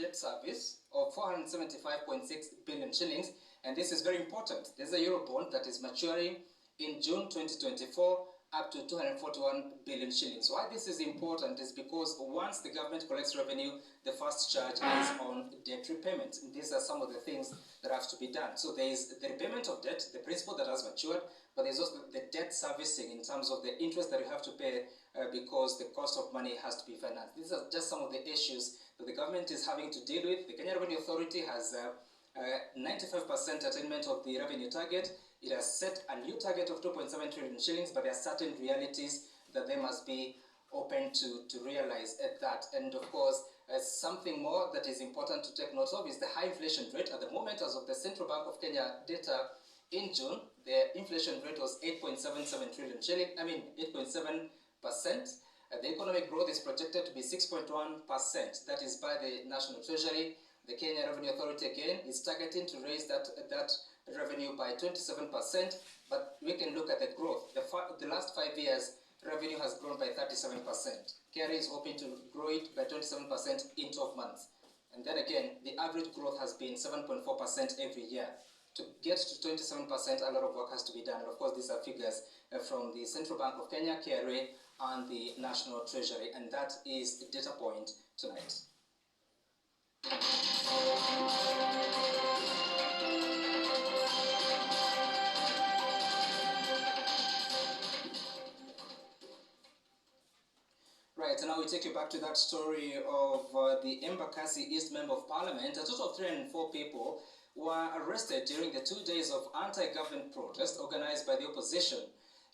debt service of 475.6 billion shillings, and this is very important. There's a Eurobond that is maturing in June 2024 up to 241 billion shillings. Why this is important is because once the government collects revenue, the first charge is on debt repayment. And these are some of the things that have to be done. So there is the repayment of debt, the principal that has matured, but there's also the debt servicing in terms of the interest that you have to pay because the cost of money has to be financed. These are just some of the issues that the government is having to deal with. The Kenya Revenue Authority has 95% attainment of the revenue target. It has set a new target of 2.7 trillion shillings, but there are certain realities that they must be open to realize at that. And of course, something more that is important to take note of is the high inflation rate. At the moment, as of the Central Bank of Kenya data in June, the inflation rate was 8.77 trillion shilling, 8.7%. The economic growth is projected to be 6.1%. That is by the National Treasury. The Kenya Revenue Authority again is targeting to raise that revenue by 27%, but we can look at the growth. The last 5 years, revenue has grown by 37%. KRA is hoping to grow it by 27% in 12 months. And then again, the average growth has been 7.4% every year. To get to 27%, a lot of work has to be done. And of course, these are figures from the Central Bank of Kenya, KRA, and the National Treasury. And that is the data point tonight. Right, and now we take you back to that story of the Embakasi East Member of Parliament. A total of 304 people were arrested during the 2 days of anti-government protest organized by the opposition.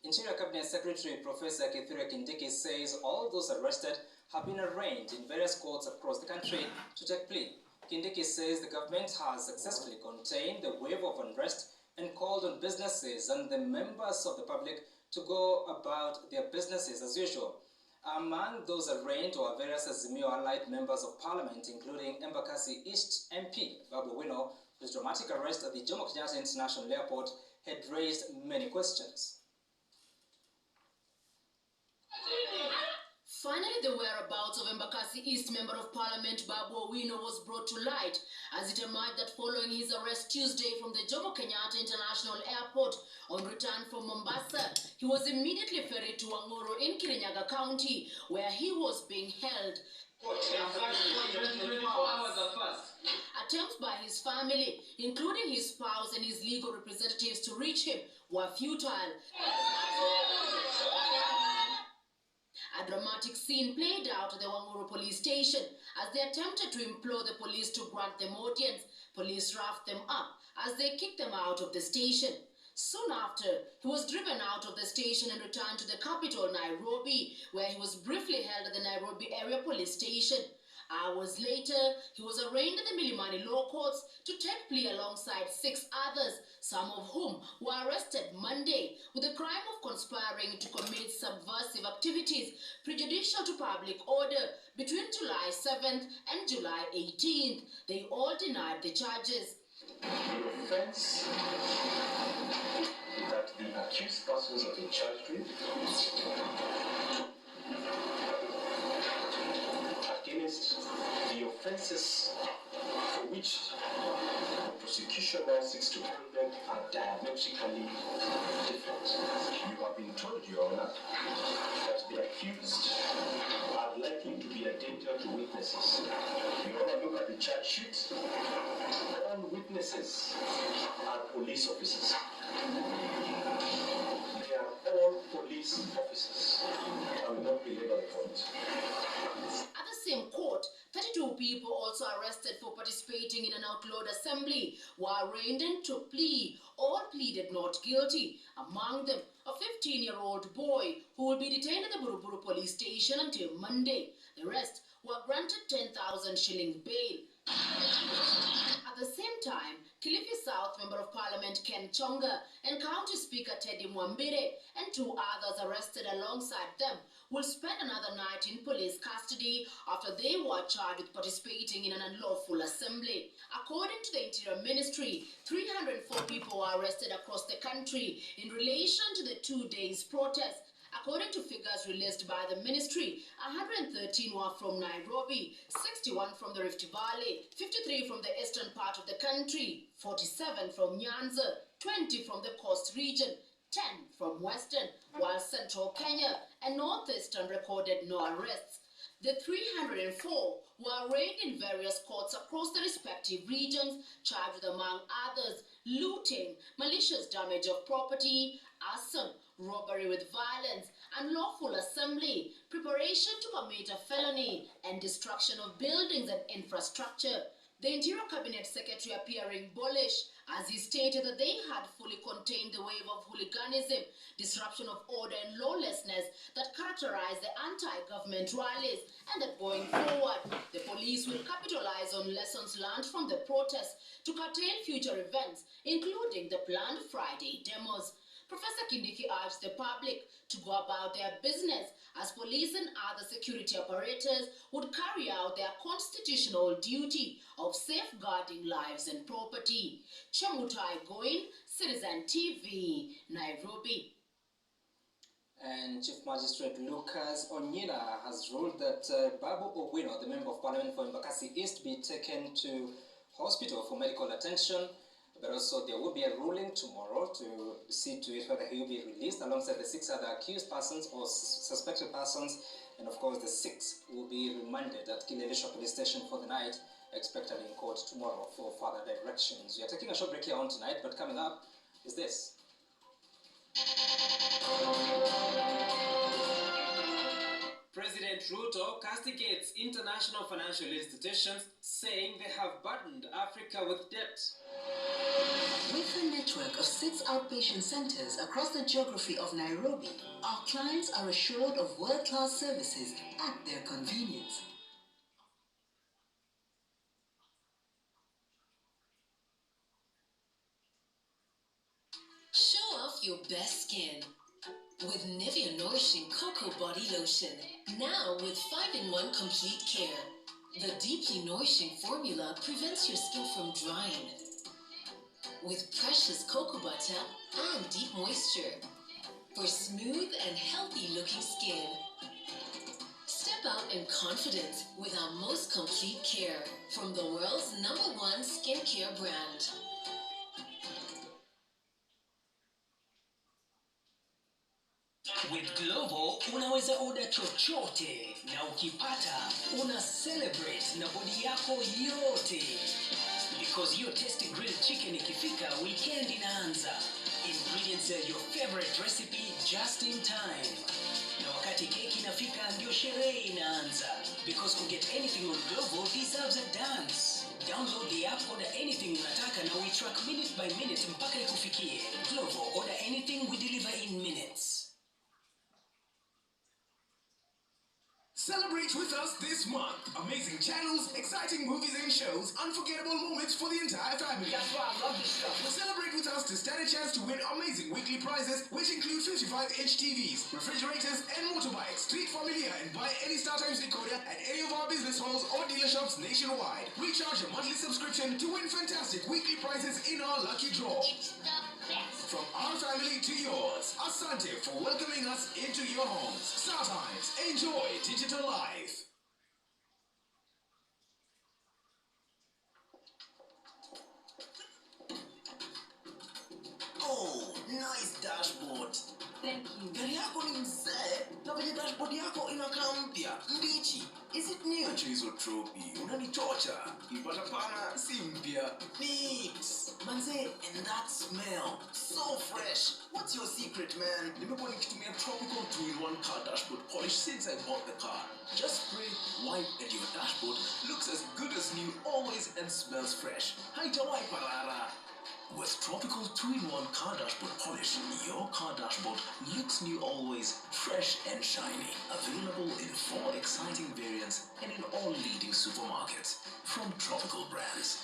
Interior Cabinet Secretary Professor Kithure Kindiki says all those arrested have been arraigned in various courts across the country to take plea. Kindiki says the government has successfully contained the wave of unrest and called on businesses and the members of the public to go about their businesses as usual. Among those arraigned were various Azimio allied members of parliament, including Embakasi East MP Babu Owino, whose dramatic arrest at the Jomo Kenyatta International Airport had raised many questions. Finally, the whereabouts of Embakasi East Member of Parliament Babu Owino was brought to light as it emerged that following his arrest Tuesday from the Jomo Kenyatta International Airport on return from Mombasa, he was immediately ferried to Wangoro in Kirinyaga County, where he was being held. Attempts by his family, including his spouse and his legal representatives to reach him, were futile. A dramatic scene played out at the Wanguru police station as they attempted to implore the police to grant them audience. Police roughed them up as they kicked them out of the station. Soon after, he was driven out of the station and returned to the capital, Nairobi, where he was briefly held at the Nairobi area police station. Hours later, he was arraigned in the Milimani law courts to take plea alongside 6 others, some of whom were arrested Monday with the crime of conspiring to commit subversive activities prejudicial to public order between July 7th and July 18th. They all denied the charges. The offense that the accused persons have been charged with against the offenses for which the prosecution now seeks to hold them are diametrically different. You have been told, Your Honor, that the accused are likely to be a danger to witnesses. Your Honor, look at the charge sheet. All witnesses are police officers. They are all police officers. I will not belabor the point. At the same court, 32 people also arrested for participating in an outlawed assembly were arraigned and took plea. All pleaded not guilty. Among them, a 15-year-old boy who will be detained at the Buruburu police station until Monday. The rest were granted 10,000 shilling bail. At the same time, Kilifi South Member of Parliament Ken Chonga and County Speaker Teddy Mwambire and 2 others arrested alongside them will spend another night in police custody after they were charged with participating in an unlawful assembly. According to the Interior Ministry, 304 people were arrested across the country in relation to the 2 days protest. According to figures released by the ministry, 113 were from Nairobi, 61 from the Rift Valley, 53 from the eastern part of the country, 47 from Nyanza, 20 from the coast region, 10 from western, while central Kenya and northeastern recorded no arrests. The 304 were arraigned in various courts across the respective regions, charged with, among others, looting, malicious damage of property, arson, robbery with violence, unlawful assembly, preparation to commit a felony, and destruction of buildings and infrastructure. The Interior Cabinet Secretary appearing bullish as he stated that they had fully contained the wave of hooliganism, disruption of order and lawlessness that characterized the anti-government rallies, and that going forward, the police will capitalize on lessons learned from the protests to curtail future events, including the planned Friday demos. Professor Kindiki urged the public to go about their business as police and other security apparatus would carry out their constitutional duty of safeguarding lives and property. Chemutai Goin, Citizen TV, Nairobi. And Chief Magistrate Lucas Onyina has ruled that Babu Owino, the Member of Parliament for Embakasi East, be taken to hospital for medical attention. But also there will be a ruling tomorrow to see to it whether he will be released alongside the 6 other accused persons or suspected persons. And of course the 6 will be remanded at Kileleshwa Police Station for the night, expected in court tomorrow for further directions. We are taking a short break here on tonight, but coming up is this. President Ruto castigates international financial institutions, saying they have burdened Africa with debt. With a network of 6 outpatient centers across the geography of Nairobi, our clients are assured of world-class services at their convenience. Show off your best skin with Nivea Nourishing Cocoa Body Lotion. Now with 5-in-1 complete care. The deeply nourishing formula prevents your skin from drying, with precious cocoa butter and deep moisture for smooth and healthy looking skin. Step out in confidence with our most complete care from the world's #1 skincare brand. With Glovo unaweza order chochote na ukipata una celebrate na body yako yote. Because your tasty grilled chicken ikifika, weekend inaanza. Ingredients are your favorite recipe just in time. Na wakati keki inafika ndio sherehe inaanza. Because to get anything on Glovo deserves a dance. Download the app, order anything unataka na we track minute by minute mpaka ikufikie. Glovo, order anything, we deliver in minutes. Celebrate with us this month. Amazing channels, exciting movies and shows, unforgettable moments for the entire family. That's why I love this stuff. Celebrate with us to stand a chance to win amazing weekly prizes, which include 55-inch TVs, refrigerators, and motorbikes. Treat familia and buy any StarTimes decoder at any of our business halls or dealerships nationwide. Recharge a monthly subscription to win fantastic weekly prizes in our lucky draw. It's the best. From our family to yours, Asante for welcoming us into your homes. StarTimes, enjoy digital life. Oh, nice dashboard. Thank you. Gari yako ni mzee, na venye dashboard yako inakaa mpya, mbichi. Is it new? Acha hizo trophy, unanichocha. Ipata pana, si mpya. Neat. Manze, and that smell, so fresh. What's your secret, man? Nimekuwa nikitumia Tropical 2-in-1 car dashboard polish since I bought the car. Just spray, wipe, and your dashboard looks as good as new always and smells fresh. Haitawahi parara. With Tropical 2-in-1 car dashboard polish, your car dashboard looks new always, fresh and shiny. Available in 4 exciting variants and in all leading supermarkets from Tropical brands.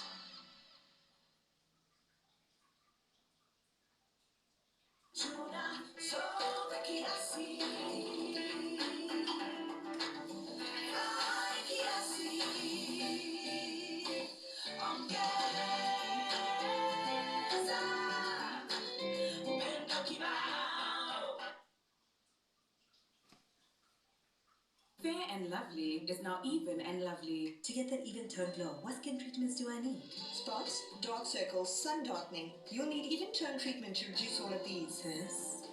and lovely is now even and lovely. To get that even tone glow, what skin treatments do I need? Spots, dark circles, sun darkening. You'll need even tone treatment to reduce all of these.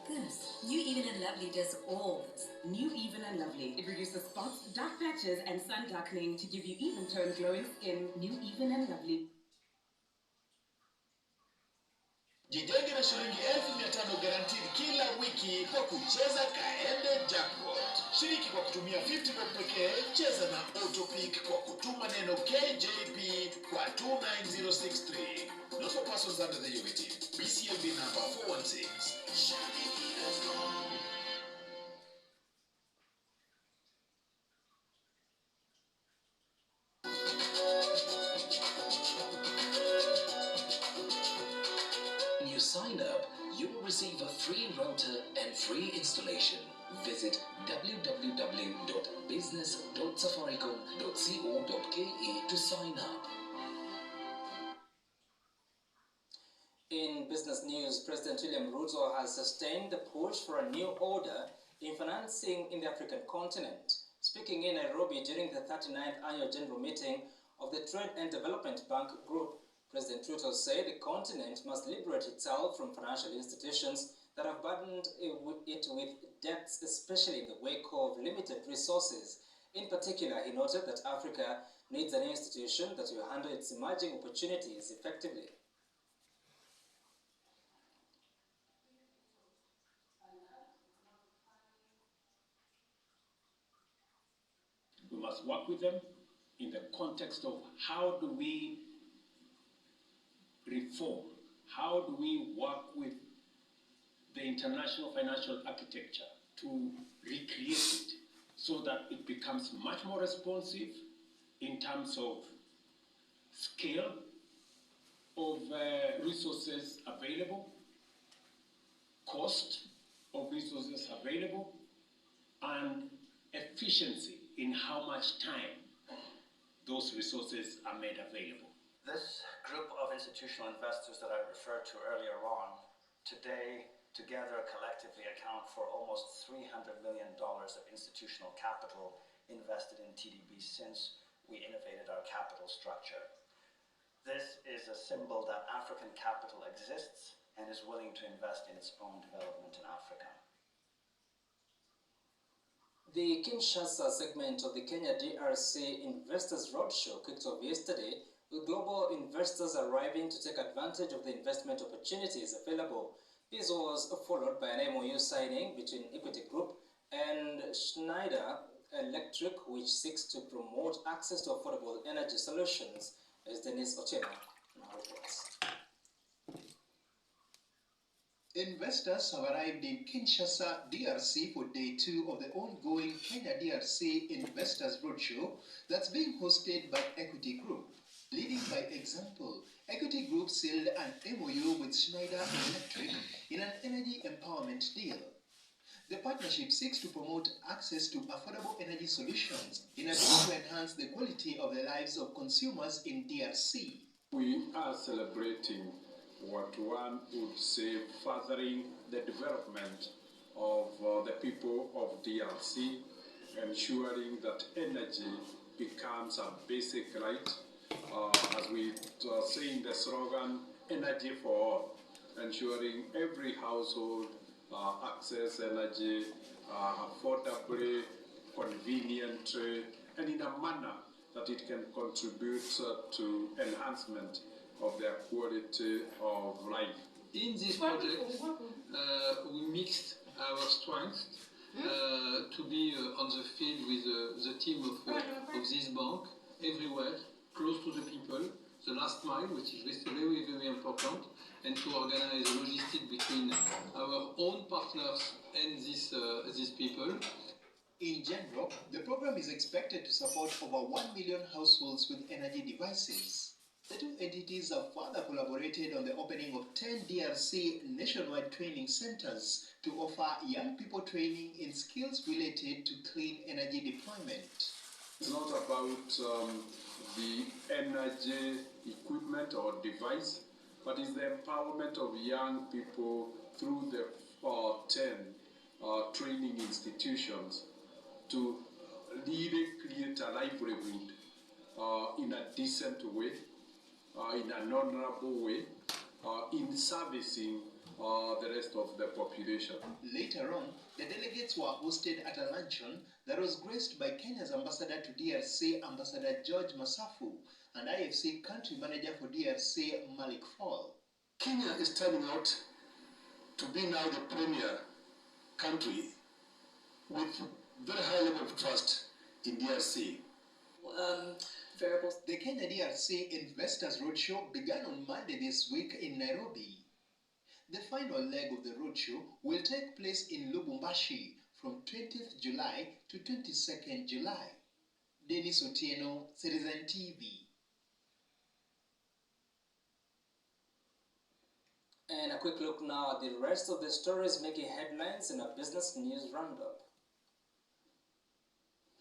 This. New Even and Lovely does all this. New Even and Lovely. It reduces spots, dark patches, and sun darkening to give you even tone glowing skin. New Even and Lovely. Jijenge na shilingi 1500 guaranteed kila wiki kwa kucheza Kaende Jackpot. Shiriki kwa kutumia 50 bob pekee, cheza na Autopic kwa kutuma neno KJP kwa 29063. Not for persons under the age of 18. BCLB number 416. Sign up, you will receive a free router and free installation. Visit www.business.safaricom.co.ke to sign up. In business news, President William Ruto has sustained the push for a new order in financing in the African continent. Speaking in Nairobi during the 39th annual general meeting of the Trade and Development Bank Group, President Ruto said the continent must liberate itself from financial institutions that have burdened it with debts, especially in the wake of limited resources. In particular, he noted that Africa needs an institution that will handle its emerging opportunities effectively. We must work with them in the context of how do we reform, how do we work with the international financial architecture to recreate it so that it becomes much more responsive in terms of scale of resources available, cost of resources available, and efficiency in how much time those resources are made available. This group of institutional investors that I referred to earlier on, today together collectively account for almost $300 million of institutional capital invested in TDB since we innovated our capital structure. This is a symbol that African capital exists and is willing to invest in its own development in Africa. The Kinshasa segment of the Kenya DRC Investors Roadshow kicked off yesterday, with global investors arriving to take advantage of the investment opportunities available. This was followed by an MOU signing between Equity Group and Schneider Electric, which seeks to promote access to affordable energy solutions, as Dennis Otieno now reports. Investors have arrived in Kinshasa, DRC for day 2 of the ongoing Kenya DRC Investors Roadshow that's being hosted by Equity Group. Leading by example, Equity Group sealed an MOU with Schneider Electric in an energy empowerment deal. The partnership seeks to promote access to affordable energy solutions in a bid to enhance the quality of the lives of consumers in DRC. We are celebrating what one would say furthering the development of the people of DRC, ensuring that energy becomes a basic right. As we say in the slogan, energy for all, ensuring every household access energy affordably, conveniently, and in a manner that it can contribute to enhancement of their quality of life. In this project, we mixed our strengths to be on the field with the team of this bank, everywhere, close to the people, the last mile, which is very, very important, and to organize logistics between our own partners and these people. In general, the program is expected to support over 1 million households with energy devices. The two entities have further collaborated on the opening of 10 DRC nationwide training centers to offer young people training in skills related to clean energy deployment. It's not about the energy equipment or device, but it's the empowerment of young people through the 10 training institutions to really create a livelihood in a decent way, in an honorable way, in servicing the rest of the population. Later on, the delegates were hosted at a luncheon that was graced by Kenya's ambassador to DRC, Ambassador George Masafu, and IFC country manager for DRC, Malik Fall. Kenya is turning out to be now the premier country with very high level of trust in DRC. Variables. The Kenya DRC Investors Roadshow began on Monday this week in Nairobi. The final leg of the roadshow will take place in Lubumbashi from 20th July to 22nd July. Dennis Otieno, Citizen TV. And a quick look now at the rest of the stories making headlines in a business news roundup.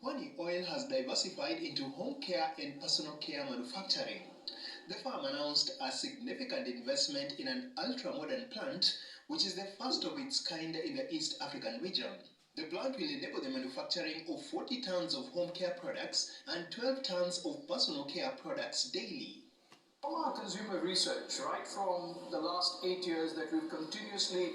Pwani Oil has diversified into home care and personal care manufacturing. The firm announced a significant investment in an ultra-modern plant, which is the first of its kind in the East African region. The plant will enable the manufacturing of 40 tons of home care products and 12 tons of personal care products daily. From our consumer research, right from the last 8 years that we've continuously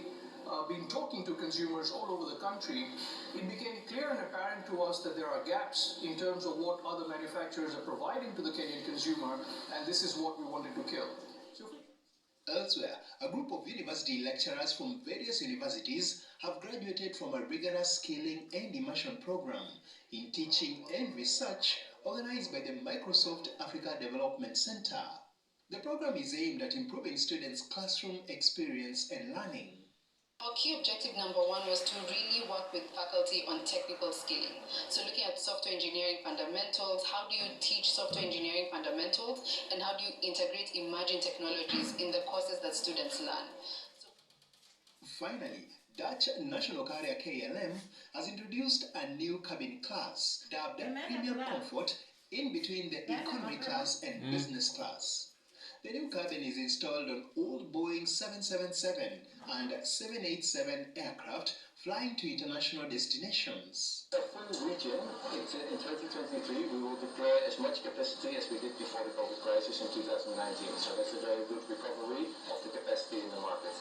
been talking to consumers all over the country, it became clear and apparent to us that there are gaps in terms of what other manufacturers are providing to the Kenyan consumer, and this is what we wanted to kill. Elsewhere, a group of university lecturers from various universities have graduated from a rigorous skilling and immersion program in teaching and research organized by the Microsoft Africa Development Center. The program is aimed at improving students' classroom experience and learning. Our key objective number one was to really work with faculty on technical skilling. So looking at software engineering fundamentals, how do you teach software engineering fundamentals, and how do you integrate emerging technologies in the courses that students learn? Finally, Dutch National Carrier KLM has introduced a new cabin class dubbed Premium Comfort in between the economy class and business class. The new cabin is installed on all Boeing 777 and 787 aircraft flying to international destinations. The full region, in 2023, we will deploy as much capacity as we did before the COVID crisis in 2019. So that's a very good recovery of the capacity in the market.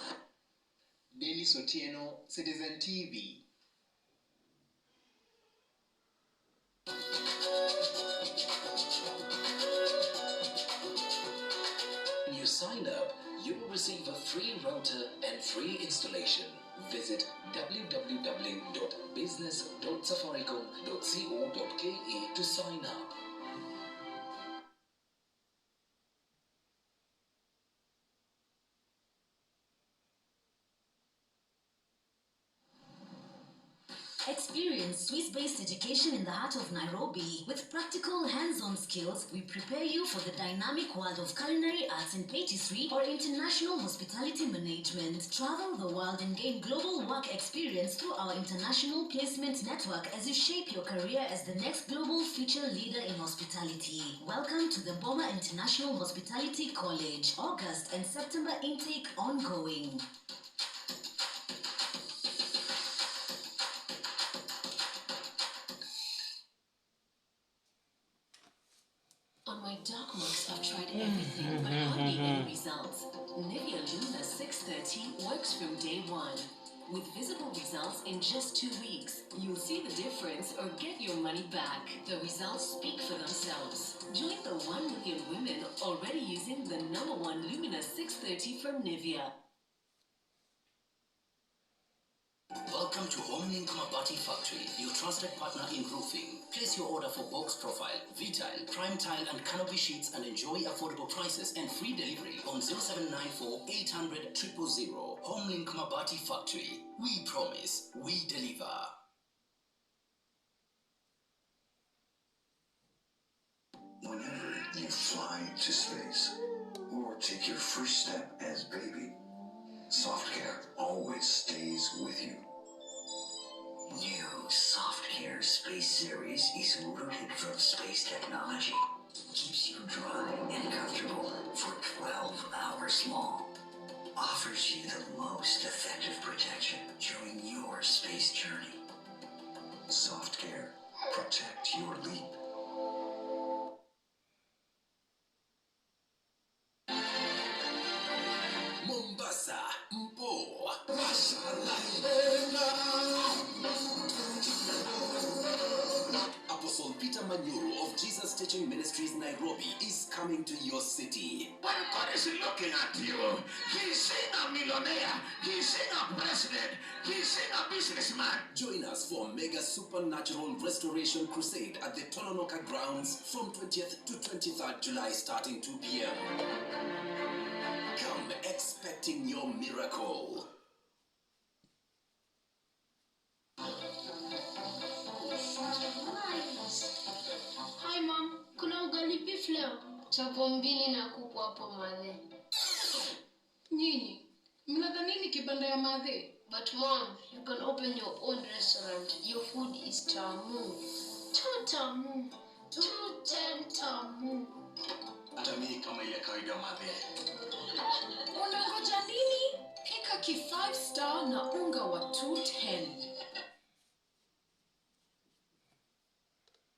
Dennis Otieno, Citizen TV. When you sign up, you will receive a free router and free installation. Visit www.business.safaricom.co.ke to sign up. Experience Swiss-based education in the heart of Nairobi. With practical, hands-on skills, we prepare you for the dynamic world of culinary arts and patisserie or international hospitality management. Travel the world and gain global work experience through our international placement network as you shape your career as the next global future leader in hospitality. Welcome to the Boma International Hospitality College. August and September intake ongoing. On my dark marks, I've tried everything, but hardly any results. Nivea Luna 630 works from day one. With visible results in just 2 weeks, you'll see the difference or get your money back. The results speak for themselves. Join the 1 million women already using the #1 Lumina 630 from Nivea. Welcome to Homelink Mabati Factory, your trusted partner in roofing. Place your order for box profile, V-tile, prime tile and canopy sheets and enjoy affordable prices and free delivery on 0794 800 000. Homelink Mabati Factory. We promise, we deliver. Whenever you fly to space or take your first step as baby, SoftCare always stays with you. New SoftCare Space Series is rooted from space technology. Keeps you dry and comfortable for 12 hours long. Offers you the most effective protection during your space journey. SoftCare. Protect Mombasa, Mpo. Apostle Peter Manyuru of Jesus Teaching Ministries Nairobi is coming to your city. When God is looking at you, He's seeing a millionaire, He's seeing a president, He's seeing a businessman. Join us for Mega Supernatural Restoration Crusade at the Tononoka grounds from 20th to 23rd July starting 2 p.m. Come expecting your miracle. Hi mom, kuna ugali beef leo? Chapo mbili na kuku hapo madhe. Nyinyi, mnadhanini kibanda ya madhe? But mom, you can open your own restaurant. Your food is tamu. Too tamu. Tamu. Hata mimi kama ile kawaida madhe. Unangoja nini? Pika ki 5 star na unga wa 210.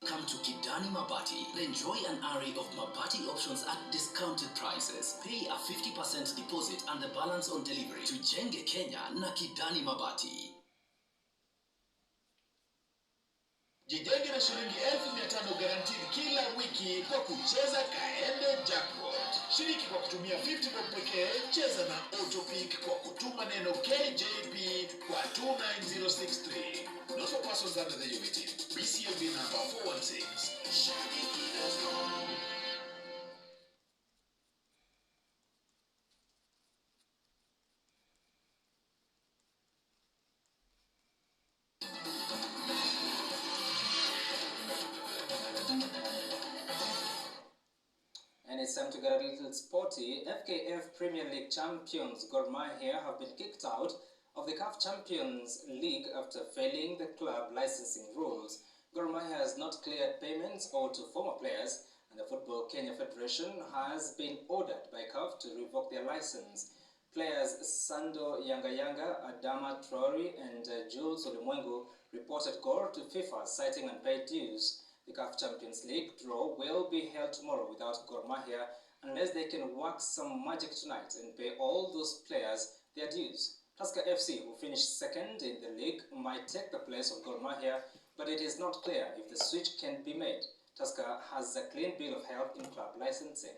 Come to Kidani Mabati and enjoy an array of Mabati options at discounted prices. Pay a 50% deposit and the balance on delivery to Jenge Kenya na Kidani Mabati. Jijenge na shilingi 1500 guaranteed kila wiki kwa kucheza Kaende Jackpot. Shiriki kwa kutumia 50 bob pekee, cheza na Autopic kwa kutuma neno KJP kwa 29063. Not for persons under the age of 18. BCLB number 416. And it's time to get a little sporty. FKF Premier League champions Gor Mahia have been kicked out of the CAF Champions League after failing the club licensing rules. Gor Mahia has not cleared payments owed to former players, and the Football Kenya Federation has been ordered by CAF to revoke their license. Players Sando Yanga, Adama Traore, and Jules Ulimwengu reported Gor to FIFA, citing unpaid dues. The CAF Champions League draw will be held tomorrow without Gor Mahia unless they can work some magic tonight and pay all those players their dues. Tusker FC, who finished second in the league, might take the place of Gor Mahia, but it is not clear if the switch can be made. Tusker has a clean bill of health in club licensing.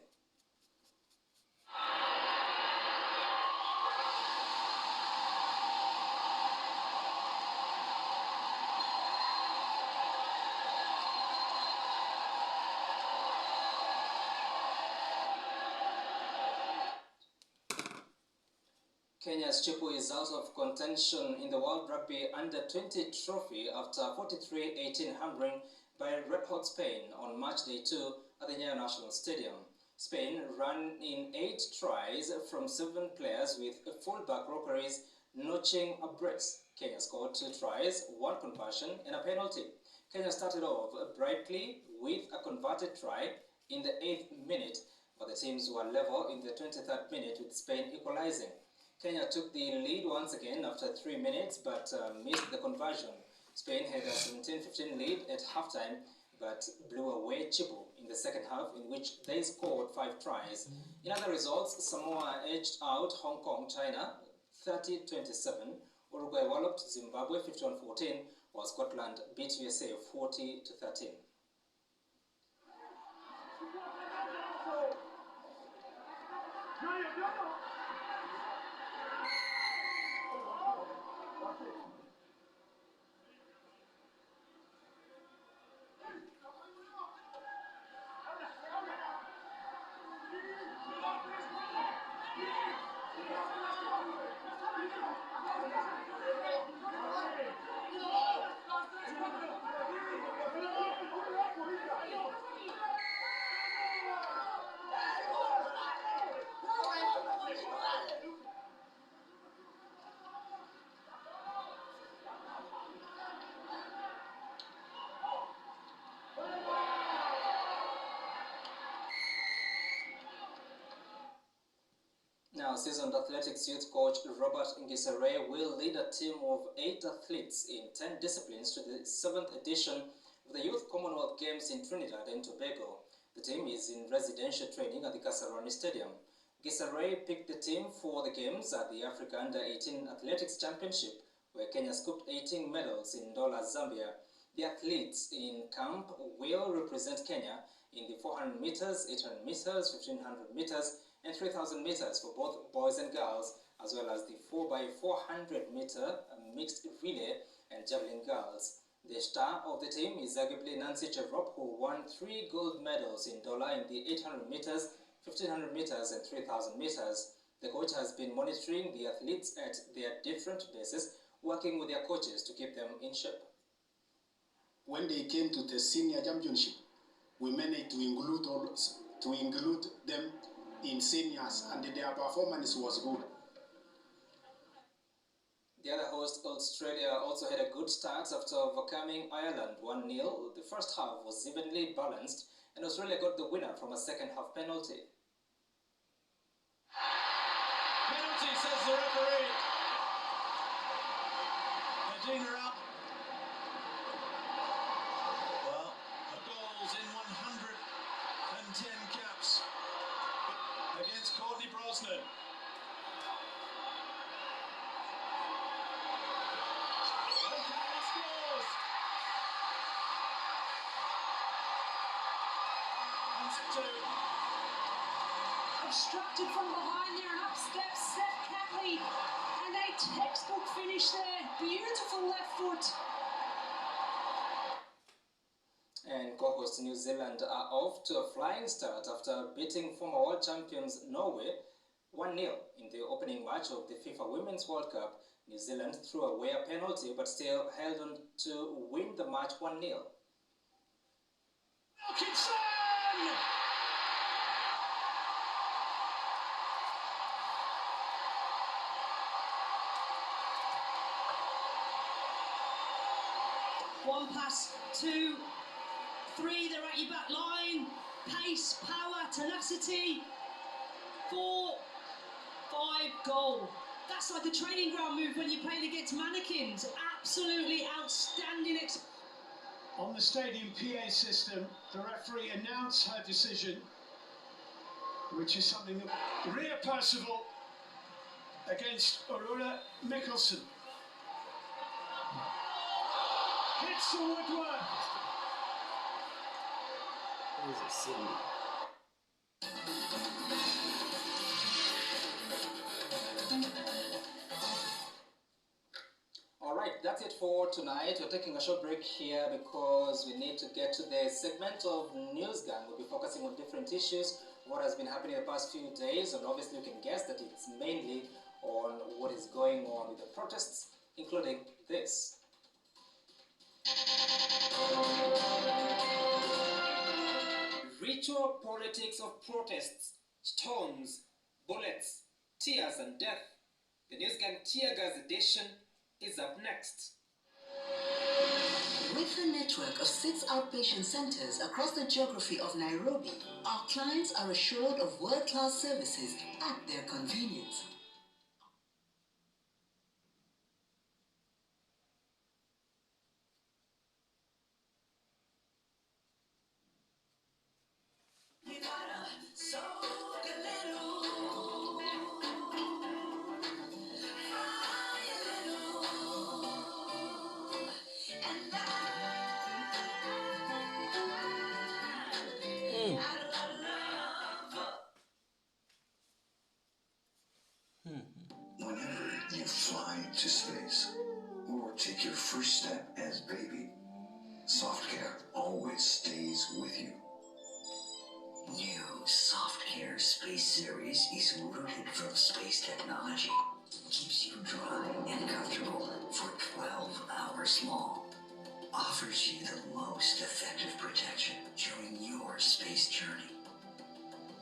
Kenya's Chipu is out of contention in the World Rugby Under-20 trophy after 43-18 hammering by Red Hot Spain on match day 2 at the Nyayo National Stadium. Spain ran in 8 tries from 7 players with full-back rockeries notching a brace. Kenya scored 2 tries, 1 conversion and a penalty. Kenya started off brightly with a converted try in the 8th minute, but the teams were level in the 23rd minute with Spain equalizing. Kenya took the lead once again after 3 minutes but missed the conversion. Spain had a 17-15 lead at halftime but blew away Chipu in the second half, in which they scored 5 tries. In other results, Samoa edged out Hong Kong, China 30-27, Uruguay walloped Zimbabwe 51-14, while Scotland beat USA 40-13. Now, seasoned athletics youth coach Robert Ngisere will lead a team of 8 athletes in 10 disciplines to the 7th edition of the Youth Commonwealth Games in Trinidad and Tobago. The team is in residential training at the Kasarani Stadium. Gisare picked the team for the games at the Africa Under-18 Athletics Championship, where Kenya scooped 18 medals in Douala, Zambia. The athletes in camp will represent Kenya in the 400 meters, 800 meters, 1500 meters, and 3000 meters for both boys and girls, as well as the 4x400 meter mixed relay and javelin girls. The star of the team is arguably Nancy Chevrop, who won 3 gold medals in Douala in the 800 meters, 1500 meters, and 3000 meters. The coach has been monitoring the athletes at their different bases, working with their coaches to keep them in shape. When they came to the senior championship, we managed to include them in seniors, and their performance was good. The other host, Australia, also had a good start after overcoming Ireland 1-0. The first half was evenly balanced, and Australia got the winner from a second half penalty. Penalty, says the referee. Medina up. Well, a goal's in 110 caps against Courtney Brosnan. Obstructed from behind there, and up steps Seth Catley, and a textbook finish there. Beautiful left foot. And co-host New Zealand are off to a flying start after beating former world champions Norway 1-0 in the opening match of the FIFA Women's World Cup. New Zealand threw away a penalty but still held on to win the match 1-0. Wilkinson! One pass, 2, 3, they're at your back line. Pace, power, tenacity. 4, 5, goal. That's like a training ground move when you're playing against mannequins. Absolutely outstanding. On the stadium PA system, the referee announced her decision, which is something that Rhea Percival against Aurora Mickelson. Hits the woodwork. What is it, Sydney? Alright, that's it for tonight. We're taking a short break here because we need to get to the segment of News Gang. We'll be focusing on different issues, what has been happening the past few days, and obviously you can guess that it's mainly on what is going on with the protests, including this. Ritual politics of protests, storms, bullets, tears and death. The News Gang Tear Gas edition is up next. With a network of 6 outpatient centers across the geography of Nairobi, our clients are assured of world-class services at their convenience. Whenever you fly to space or take your first step as baby, SoftCare always stays with you. New SoftCare Space Series is rooted from space technology. Keeps you dry and comfortable for 12 hours long. Offers you the most effective protection during your space journey.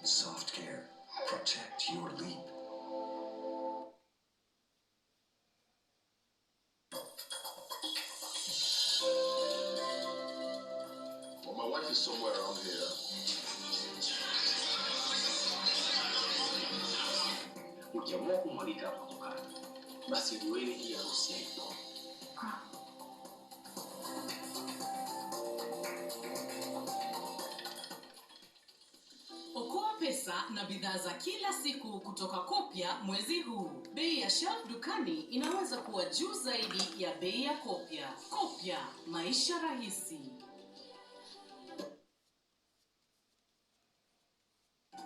SoftCare. Protect your leap. Well, my wife is somewhere around here. Ukiamua kumwalika hapa kukata, basi jueni hii harusi haipo. Okoa pesa sasa na bidhaa za kila siku kutoka Kopya mwezi huu. Bei ya shelf dukani inaweza kuwa juu zaidi ya bei ya Kopya. Kopya, maisha rahisi.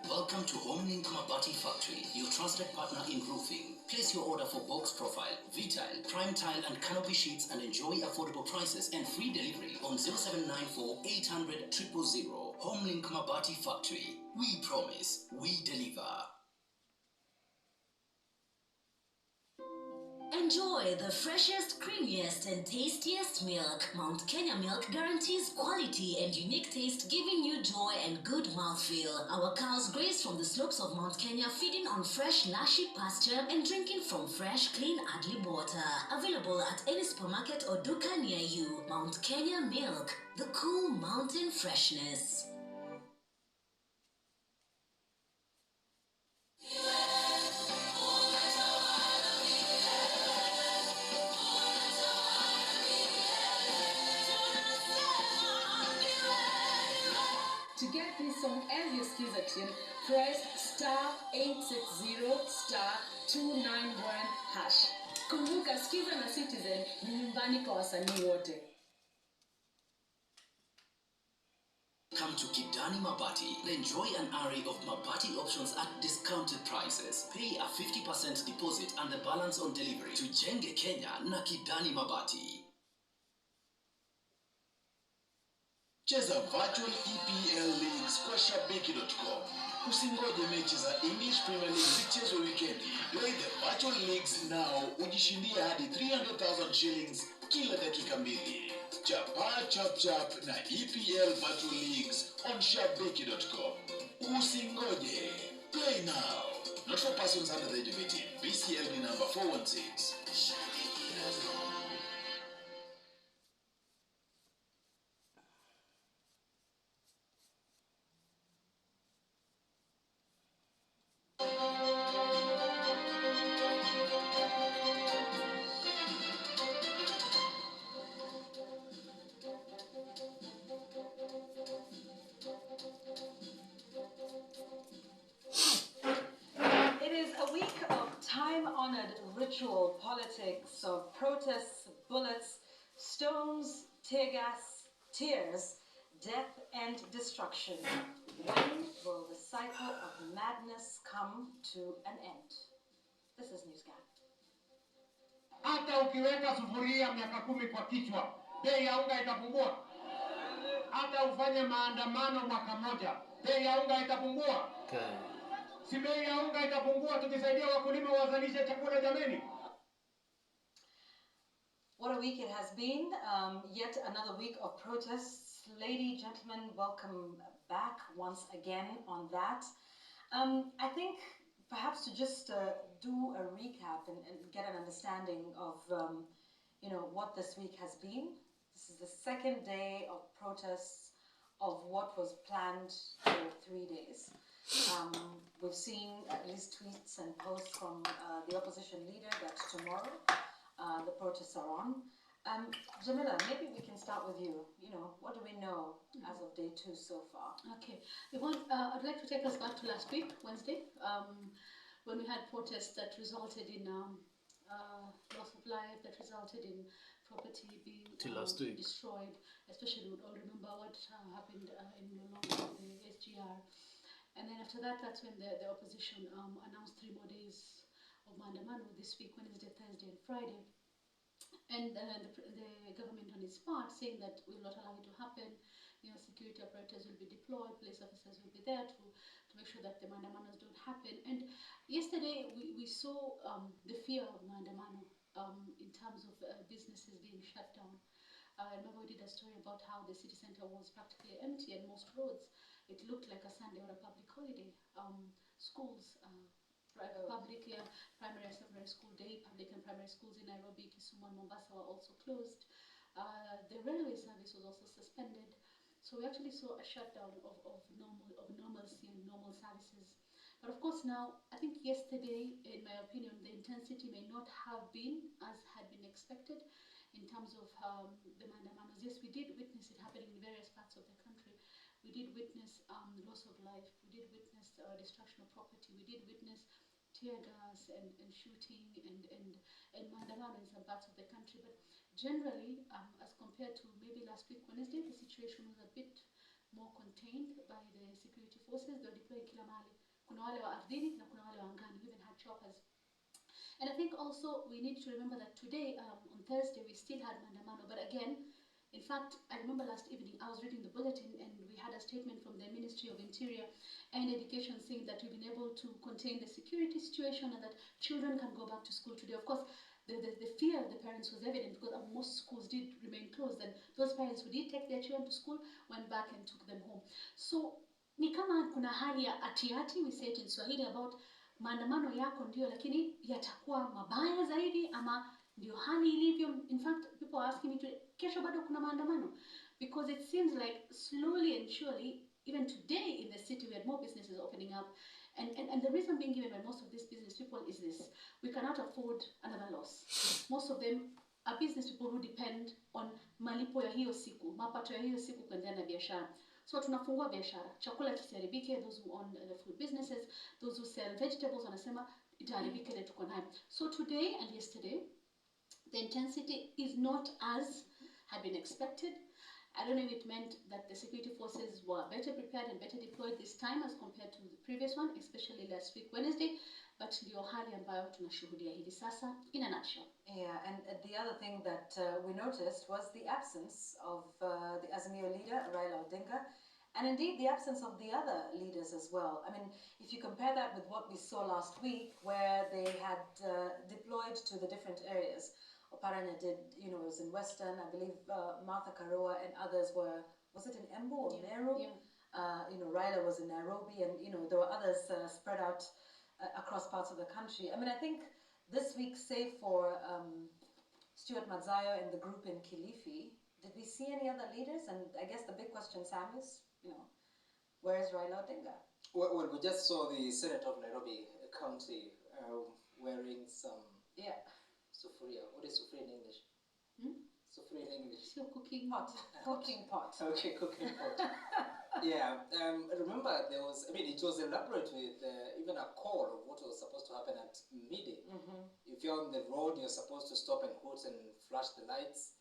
Welcome to Homelink Mabati Factory, your trusted partner in roofing. Place your order for box profile, V-tile, prime tile and canopy sheets and enjoy affordable prices and free delivery on 0794 800 000. Homelink Mabati Factory. We promise, we deliver. Enjoy the freshest, creamiest, and tastiest milk. Mount Kenya Milk guarantees quality and unique taste, giving you joy and good mouthfeel. Our cows graze from the slopes of Mount Kenya, feeding on fresh, lashy pasture and drinking from fresh, clean Adli water. Available at any supermarket or duka near you. Mount Kenya Milk, the cool mountain freshness. To get this song as your skiza tune, press *860 *291 hash. Kumbuka, Skiza na Citizen ni nyumbani kwa wasanii wote. Come to Kidani Mabati and enjoy an array of Mabati options at discounted prices. Pay a 50% deposit and the balance on delivery to Jenge Kenya na Kidani Mabati. Cheza virtual EPL leagues kwa shabiki.com. Usingoje mechi za English Premier League zichezwe weekendi. Play the virtual leagues now, ujishindie hadi 300,000 shillings kila dakika mbili. Chapa chap chap na EPL virtual leagues on shabiki.com. Usingoje. Play now. Not for persons under the age of 18. BCLB number 416. Ritual politics of protests, bullets, stones, tear gas, tears, death, and destruction. When will the cycle of madness come to an end? This is NewsGap. Hata ukiweka sufuria miaka 10 kwa kichwa, bei ya unga itapungua. Hata ufanye maandamano mwaka moja, bei ya unga itapungua. Si bei ya unga itapungua tukisaidia wakulima wazalishe chakula jameni. What a week it has been. Yet another week of protests. Ladies, gentlemen, welcome back once again on that. I think perhaps to just do a recap and get an understanding of, what this week has been. This is the second day of protests of what was planned for 3 days. We've seen at least tweets and posts from the opposition leader that tomorrow the protests are on. Jamila, maybe we can start with you. What do we know as of day 2 so far? Okay. I'd like to take us back to last week, Wednesday, when we had protests that resulted in loss of life, that resulted in property being destroyed. Especially, we would all remember what happened in Lolonga, the SGR. And then after that, that's when the opposition announced 3 more days of Maandamano this week, Wednesday, Thursday, and Friday. And the government on its part saying that we will not allow it to happen. Security operators will be deployed, police officers will be there to make sure that the Maandamanos don't happen. And yesterday, we saw the fear of Maandamano in terms of businesses being shut down. I remember we did a story about how the city center was practically empty and most roads, it looked like a Sunday or a public holiday. Schools, public, primary and secondary school day, public and primary schools in Nairobi, Kisumu and Mombasa were also closed. The railway service was also suspended. So we actually saw a shutdown of normalcy and normal services. But of course now, I think yesterday, in my opinion, the intensity may not have been as had been expected in terms of the Maandamanos. Yes, we did witness it happening in various parts of the country. we did witness loss of life, we did witness destruction of property, we did witness tear gas and shooting and maandamano in some parts of the country. But generally, as compared to maybe last week Wednesday, the situation was a bit more contained by the security forces. They were deploying kila mahali. Kuna wale wa ardhini na kuna wale wa angani. We even had choppers. And I think also we need to remember that today, on Thursday, we still had maandamano. But again, in fact, I remember last evening I was reading the bulletin and we had a statement from the Ministry of Interior and Education saying that we've been able to contain the security situation and that children can go back to school today. Of course, the fear of the parents was evident because most schools did remain closed, and those parents who did take their children to school went back and took them home. So ni kama kuna hali ya ati-ati, we say it in Swahili, about maandamano yako ndio lakini yatakuwa mabaya zaidi ama ndio hali ilivyo. In fact, people are asking me today, kesho bado kuna maandamano? Because it seems like slowly and surely, even today in the city, we had more businesses opening up. And the reason being given by most of these business people is this: we cannot afford another loss. Most of them are business people who depend on malipo ya hiyo siku, mapato ya hiyo siku kuendelea na biashara. So tunafungua biashara, chakula kisiharibike, those who own the food businesses, those who sell vegetables wanasema itaharibike ile tuko nayo. So today and yesterday, the intensity is not as had been expected. I don't know if it meant that the security forces were better prepared and better deployed this time as compared to the previous one, especially last week Wednesday, but ndio hali ambayo tunashuhudia hivi sasa in a nutshell. Yeah, and the other thing that we noticed was the absence of the Azimio leader, Raila Odinga, and indeed the absence of the other leaders as well. I mean, if you compare that with what we saw last week, where they had deployed to the different areas. Oparanya did, it was in Western, I believe Martha Karua and others were, was it in Embu or Meru? Yeah. Raila was in Nairobi, and, there were others spread out across parts of the country. I mean, I think this week, save for Stuart Madzayo and the group in Kilifi, did we see any other leaders? And I guess the big question, Sam, is, where is Raila Odinga? Well, we just saw the Senator of Nairobi County wearing some... Yeah. Sufuria. What is sufuria in English? Sufuria in English. So cooking pot. Cooking pot. Okay, cooking pot. Yeah. Remember, it was elaborate with even a call of what was supposed to happen at midday. If you're on the road, you're supposed to stop and hoot and flash the lights.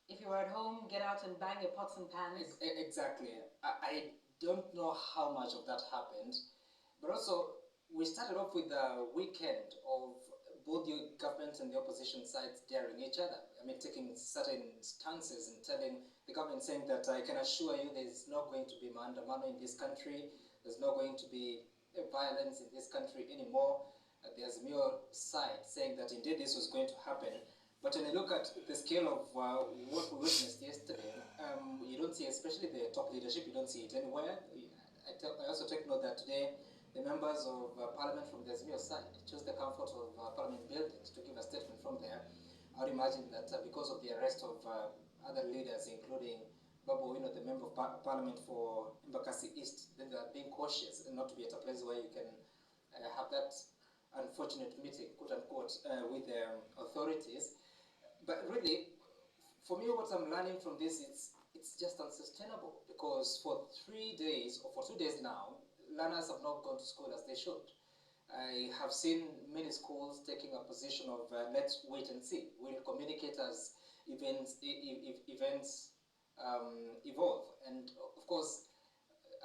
If you were at home, get out and bang your pots and pans. Exactly. I don't know how much of that happened, but also we started off with a weekend of both the government and the opposition sides daring each other. I mean, taking certain stances and telling the government, saying that I can assure you there's not going to be maandamano in this country, there's not going to be violence in this country anymore. There's Azimio side saying that indeed this was going to happen. But when you look at the scale of what we witnessed yesterday, you don't see, especially the top leadership, you don't see it anywhere. I also take note that today, the members of Parliament from the Azimio side chose the comfort of Parliament buildings to give a statement from there. I would imagine that because of the arrest of other leaders, including Babu Owino, the member of Parliament for Embakasi East, then they are being cautious and not to be at a place where you can have that unfortunate meeting, quote unquote, with the authorities. But really, for me, what I'm learning from this, it's just unsustainable, because for 3 days, or for 2 days now, learners have not gone to school as they should. I have seen many schools taking a position of let's wait and see. We'll communicate as events evolve. And of course,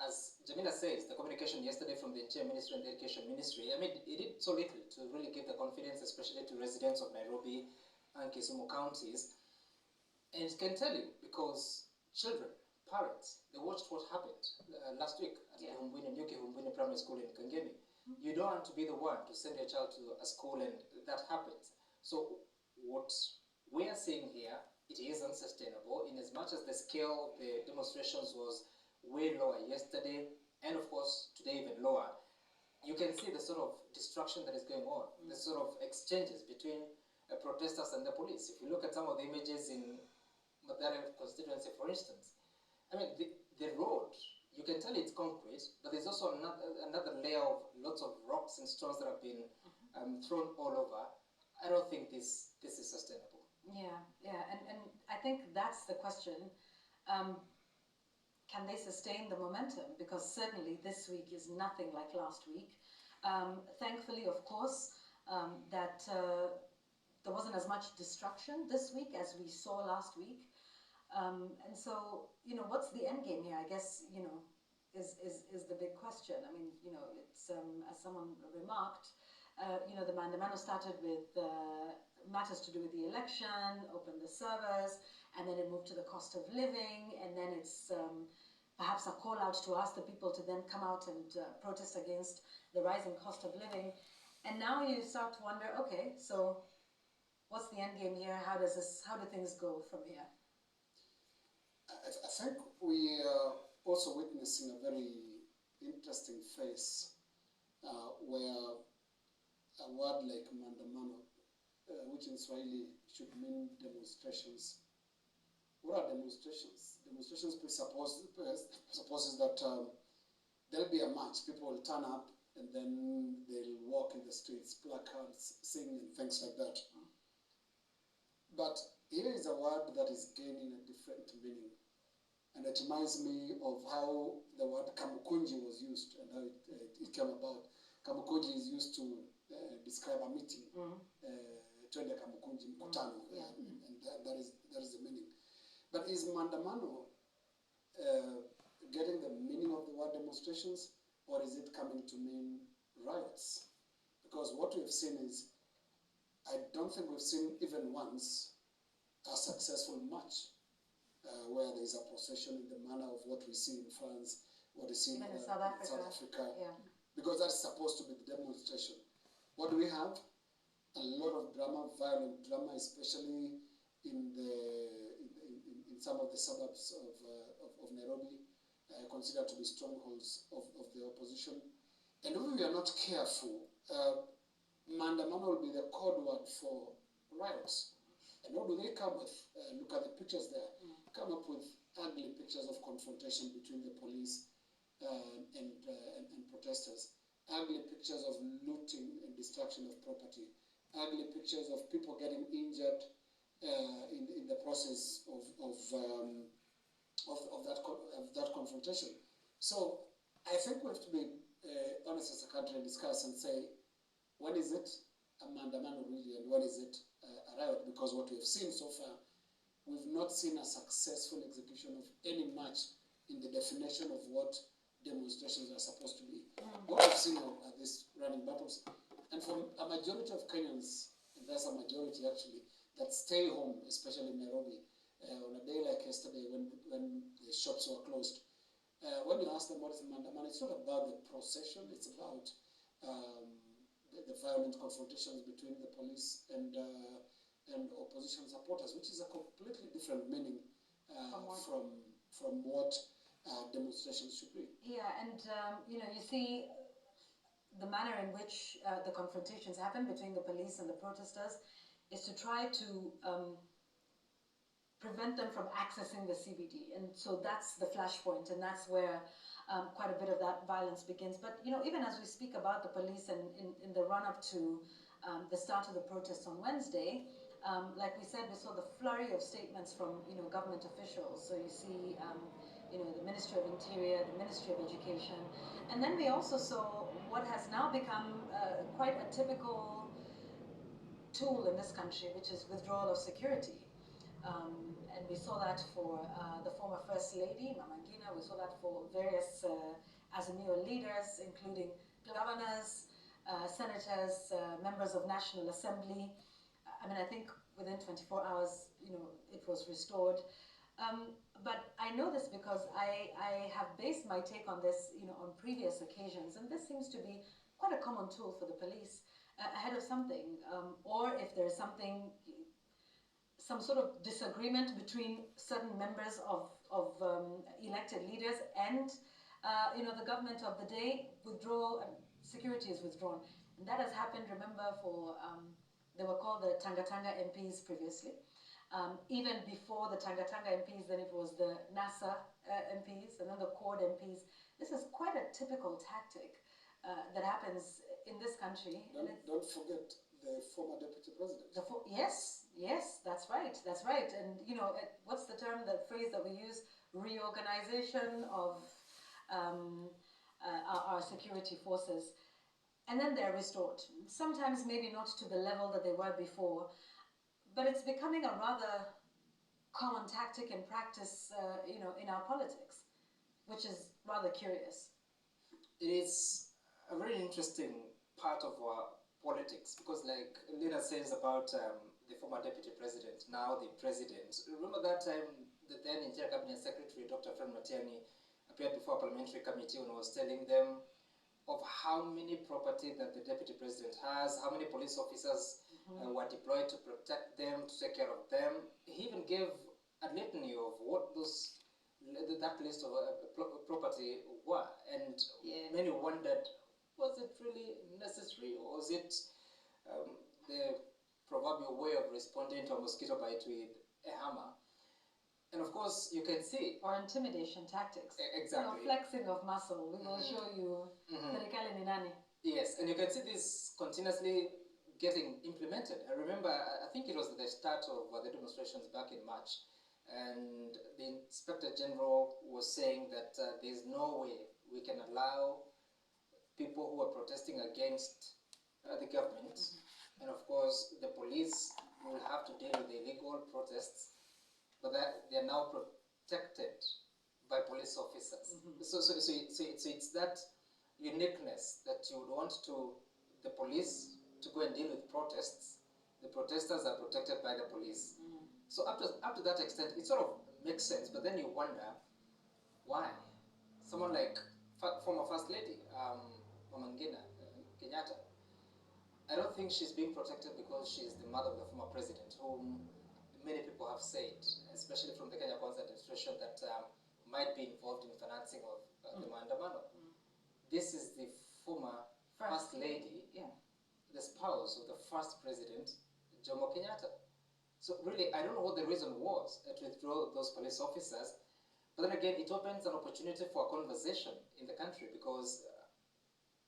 as Jamila says, the communication yesterday from the Interior Ministry and the Education Ministry, I mean, it did so little to really give the confidence, especially to residents of Nairobi and Kisumu counties. And it can tell you, because children, parents, they watched what happened last week at New Kihumbwini Primary School in Kangemi. You don't want to be the one to send your child to a school and that happens. So what we are seeing here, it is unsustainable, in as much as the scale of the demonstrations was way lower yesterday, and of course today even lower. You can see the sort of destruction that is going on, the sort of exchanges between protesters and the police. If you look at some of the images in Mathare constituency, for instance, I mean, the road, you can tell it's concrete, but there's also another layer of lots of rocks and stones that have been thrown all over. I don't think this is sustainable. Yeah, and I think that's the question. can they sustain the momentum? Because certainly this week is nothing like last week. Thankfully, of course, that there wasn't as much destruction this week as we saw last week. And so, what's the end game here? I guess, is the big question. I mean, it's, as someone remarked, the Maandamano started with matters to do with the election, opened the servers, and then it moved to the cost of living, and then it's perhaps a call out to ask the people to then come out and protest against the rising cost of living. And now you start to wonder, okay, so what's the end game here? How do things go from here? I think we are also witnessing a very interesting phase where a word like Maandamano, which in Swahili should mean demonstrations. What are demonstrations? Demonstrations presupposes that there'll be a march, people will turn up and then they'll walk in the streets, placards, sing and things like that. But here is a word that is gaining a different meaning. And it reminds me of how the word kamukunji was used and how it came about. Kamukunji is used to describe a meeting. Twende kamukunji, mkutano, and that is the meaning. But is Maandamano getting the meaning of the word demonstrations, or is it coming to mean riots? Because what we've seen is, I don't think we've seen even once a successful march where there is a procession in the manner of what we see in France, what we see in South Africa. Yeah. Because that's supposed to be the demonstration. What do we have? A lot of drama, violent drama, especially in some of the suburbs of Nairobi, considered to be strongholds of the opposition. And if we are not careful, Maandamano will be the code word for riots. And what do they come with? Look at the pictures there. Come up with ugly pictures of confrontation between the police and protesters. Ugly pictures of looting and destruction of property. Ugly pictures of people getting injured in the process of that confrontation. So I think we have to be honest as a country and discuss and say, when is it a Maandamano really and when is it a riot? Because what we have seen so far, we've not seen a successful execution of any march in the definition of what demonstrations are supposed to be. What we've seen are these running battles. And for a majority of Kenyans, and there's a majority actually, that stay home, especially in Nairobi, on a day like yesterday when the shops were closed, when you ask them what is Maandamano, it's not about the procession, it's about the violent confrontations between the police and opposition supporters, which is a completely different meaning from what demonstrations should be. Yeah, and you see the manner in which the confrontations happen between the police and the protesters is to try to prevent them from accessing the CBD. And so that's the flashpoint, and that's where quite a bit of that violence begins. But, even as we speak about the police and in the run-up to the start of the protests on Wednesday, like we said, we saw the flurry of statements from, government officials. So you see, the Ministry of Interior, the Ministry of Education. And then we also saw what has now become quite a typical tool in this country, which is withdrawal of security. And we saw that for the former First Lady, Mama Ngina. We saw that for various Azimio leaders, including governors, senators, members of National Assembly. I think within 24 hours, it was restored. But I know this because I have based my take on this, on previous occasions, and this seems to be quite a common tool for the police ahead of something, or if there is some sort of disagreement between certain members of elected leaders and the government of the day, security is withdrawn. And that has happened, remember, for they were called the Tanga MPs previously. Even before the Tanga MPs, then it was the NASA MPs and then the CORD MPs. This is quite a typical tactic that happens in this country. Don't forget the former deputy president. Yes, that's right. And what's the term, the phrase that we use? reorganization of our security forces, and then they're restored. Sometimes maybe not to the level that they were before, but it's becoming a rather common tactic and practice, in our politics, which is rather curious. It is a very interesting part of our politics because, like Lina says about the former deputy president, now the president. Remember that time the then Interior Cabinet Secretary, Dr. Fred Matiang'i, appeared before a parliamentary committee and was telling them of how many property that the deputy president has, how many police officers were deployed to protect them, to take care of them. He even gave a litany of what that list of property were, and many wondered, was it really necessary, or was it the proverbial way of responding to a mosquito bite with a hammer? And of course, you can see. Or intimidation tactics. Exactly. Flexing of muscle. We will show you. Serikali ni nani. Yes, and you can see this continuously getting implemented. I remember, I think it was the start of the demonstrations back in March, and the Inspector General was saying that there's no way we can allow people who are protesting against the government, and of course the police will have to deal with the illegal protests, but that they are now protected by police officers. So it's that uniqueness that you would want the police to go and deal with protests. The protesters are protected by the police. So up to that extent, it sort of makes sense, but then you wonder why. Someone like former First Lady, Mama Ngina Kenyatta, I don't think she's being protected because she's the mother of the former president, whom many people have said, especially from the Kenya Kwanza administration, that might be involved in financing of the maandamano. This is the former First Lady, the spouse of the first president, Jomo Kenyatta. So really, I don't know what the reason was to withdraw those police officers, but then again, it opens an opportunity for a conversation in the country because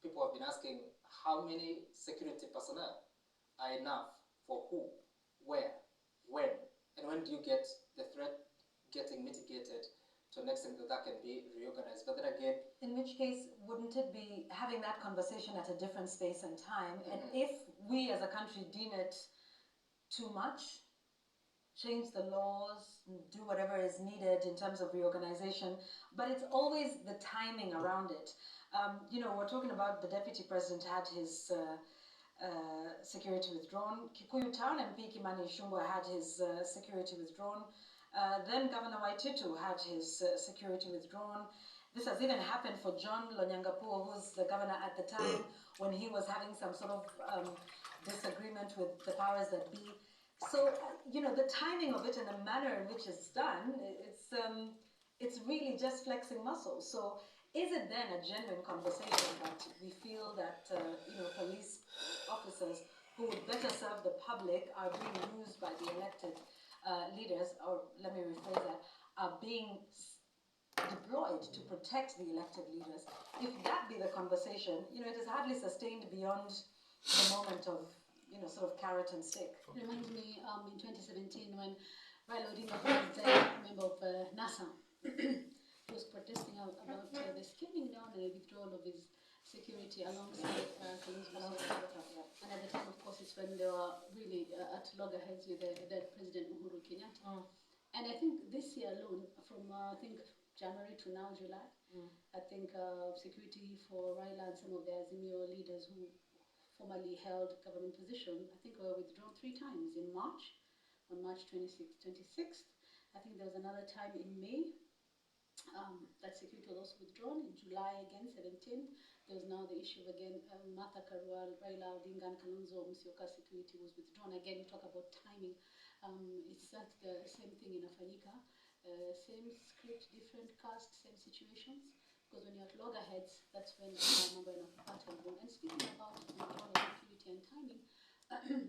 people have been asking how many security personnel are enough for who, where, when, and when do you get the threat getting mitigated to an extent that can be reorganized. But then again, in which case, wouldn't it be having that conversation at a different space and time? And if we as a country deem it too much, change the laws, do whatever is needed in terms of reorganization, but it's always the timing around it. We're talking about the deputy president had his security withdrawn. Kikuyu Town MP Kimani Ichung'wah had his security withdrawn. Then Governor Waititu had his security withdrawn. This has even happened for John Lonyangapuo, who's the governor at the time, when he was having some sort of disagreement with the powers that be. So, the timing of it and the manner in which it's done, it's really just flexing muscles. So, is it then a genuine conversation that we feel that, police officers who would better serve the public are being used by the elected leaders, or let me rephrase that, are being deployed to protect the elected leaders? If that be the conversation, it is hardly sustained beyond the moment of sort of carrot and stick. It reminds me in 2017 when Raila Odinga was a member of NASA. He was protesting about the scaling down and the withdrawal of his security alongside Kalonzo Musyoka. And at the time, of course, it's when they were really at loggerheads with the dead President Uhuru Kenyatta. And I think this year alone, from January to now, July, I think security for Raila and some of the Azimio leaders who formerly held government position, I think were withdrawn 3 times. In March, on March 26th. I think there was another time in May that security was also withdrawn. In July again, 17th. There was now the issue of again Martha Karua, Raila Odinga and Kalonzo Musyoka security was withdrawn. Again, we talk about timing. It's like the same thing in Afanyika. Same script, different cast, same situations. Because when you're at loggerheads, that's when number enough pattern. And speaking about withdrawal of security and timing,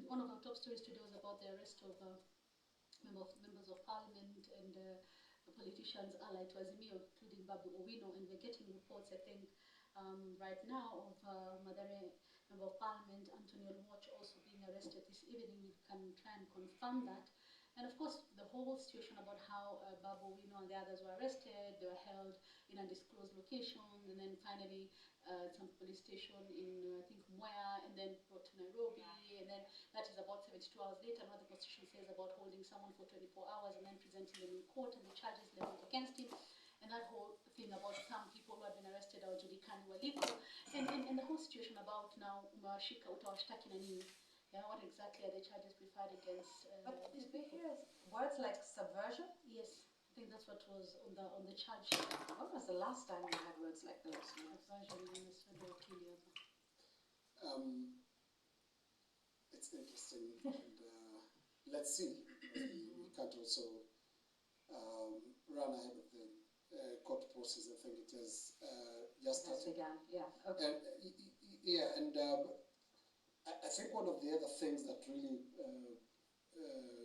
one of our top stories today was about the arrest of members of parliament and politicians allied to Azimio, including Babu Owino. And we're getting reports, I think, right now of Mathare member of parliament Anthony Oluoch also being arrested this evening. We can try and confirm that. And of course, the whole situation about how Babu Wino and the others were arrested, they were held in undisclosed locations, and then finally some police station in, I think, Mwea, and then brought to Nairobi, and then that is about 72 hours later. Now the Constitution says about holding someone for 24 hours and then presenting them in court and the charges leveled against him. And that whole thing about some people who had been arrested or Julikani were legal. And the whole situation about now Umawashika utawashtaki na nini. Yeah, what exactly are the charges preferred against? But did we hear words like subversion? Yes, I think that's what was on the charge sheet. When was the last time we had words like those? Subversion, yes, It's interesting, and let's see. We can't also run ahead of the court process. I think it has just started. Began. Yeah. Okay. And, I think one of the other things that really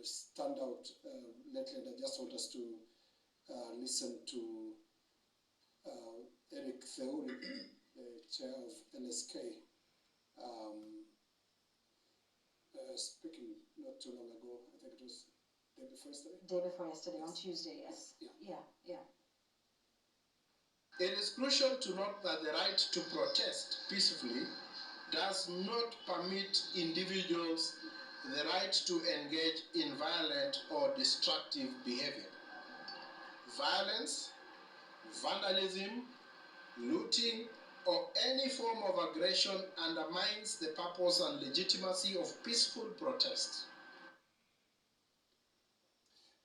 stand out lately, and I just want us to listen to Eric Theuri, the chair of LSK, speaking not too long ago. I think it was day before yesterday. Day before yesterday, on Tuesday, yes. Yeah. It is crucial to note that the right to protest peacefully does not permit individuals the right to engage in violent or destructive behavior. Violence, vandalism, looting, or any form of aggression undermines the purpose and legitimacy of peaceful protest.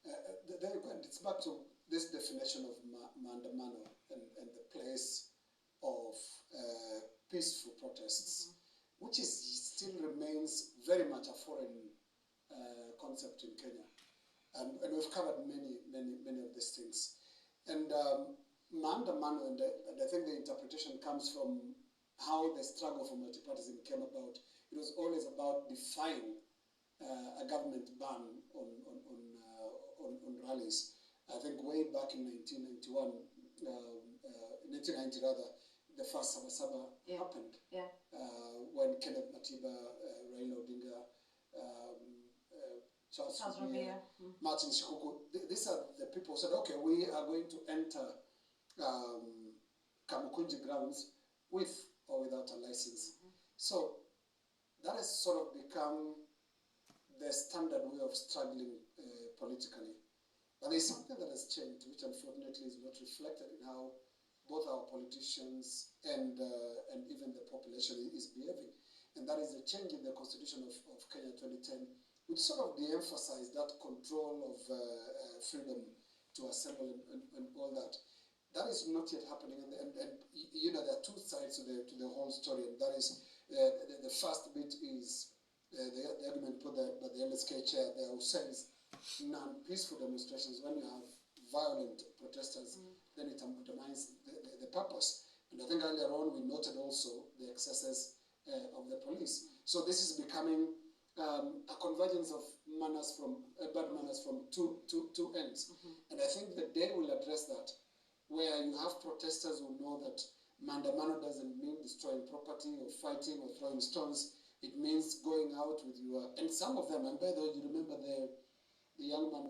There you go, and it's back to this definition of maandamano and the place of peaceful protests, which still remains very much a foreign concept in Kenya. And we've covered many of these things. And maandamano, and I think the interpretation comes from how the struggle for multipartyism came about. It was always about defying a government ban on rallies. I think way back in 1991, 1990 rather, the first Sabasaba happened. When Kenneth Matiba, Raila Odinga, Charles Rubia, Martin Shikuku, these are the people who said, okay, we are going to enter Kamukunji grounds with or without a license. So that has sort of become the standard way of struggling politically. But there's something that has changed, which unfortunately is not reflected in how both our politicians and even the population is behaving. And that is the change in the constitution of Kenya 2010, which sort of de-emphasized that control of freedom to assemble and all that. That is not yet happening, and you know, there are two sides to the whole story, and that is the first bit is the argument put by the LSK chair there, who says non-peaceful demonstrations, when you have violent protesters, then it undermines the purpose. And I think earlier on we noted also the excesses of the police. So this is becoming a convergence of manners from bad manners from two ends. And I think the day will address that, where you have protesters who know that maandamano doesn't mean destroying property or fighting or throwing stones. It means going out with your, and some of them, and by the way, you remember the young man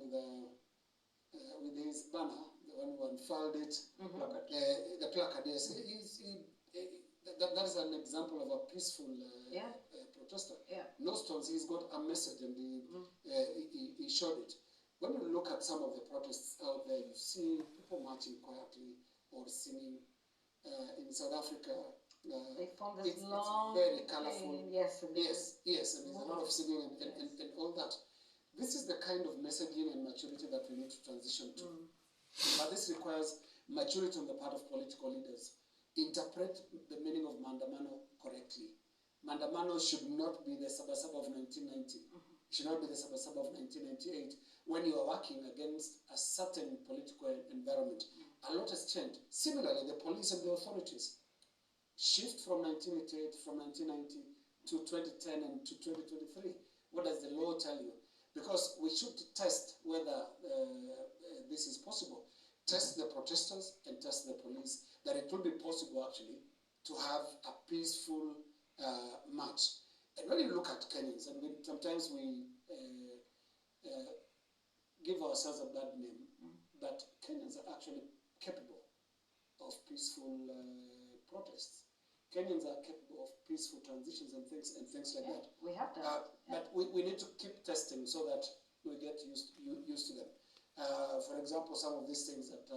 with his banner, the one who unfurled it, the placard, yes. That is an example of a peaceful protester. No stones, he's got a message, and he showed it. When you look at some of the protests out there, you see people marching quietly or singing. In South Africa, they form this long, very colorful. Yes, and there's a lot of singing and all that. This is the kind of messaging and maturity that we need to transition to. But this requires maturity on the part of political leaders. Interpret the meaning of maandamano correctly. Maandamano should not be the Sabasaba of 1990. It should not be the Sabasaba of 1998, when you are working against a certain political environment. A lot has changed. Similarly, the police and the authorities shift from 1988, from 1990 to 2010 and to 2023. What does the law tell you? Because we should test whether this is possible. Test the protesters and test the police, that it will be possible actually to have a peaceful march. And when you look at Kenyans, and sometimes we give ourselves a bad name, but Kenyans are actually capable of peaceful protests. Kenyans are capable of peaceful transitions and things like that. We have done it. But we need to keep testing so that we get used to them. For example, some of these things that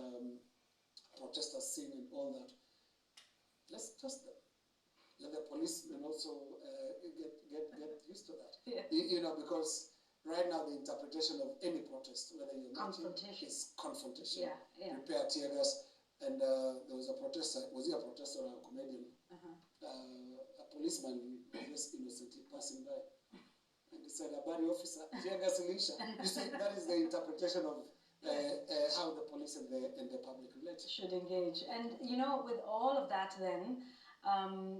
protesters sing and all that, let's test them. Let the policemen also get used to that. Yeah. You know, because right now the interpretation of any protest, whether you're Confrontation. is confrontation. Yeah. Prepare tear gas. And there was a protester. Was he a protester or a comedian? A policeman just innocently passing by, and he said, "Abari officer, tear gas Elisha." You see, that is the interpretation of how the police and the public relate. Should engage. And you know, with all of that, then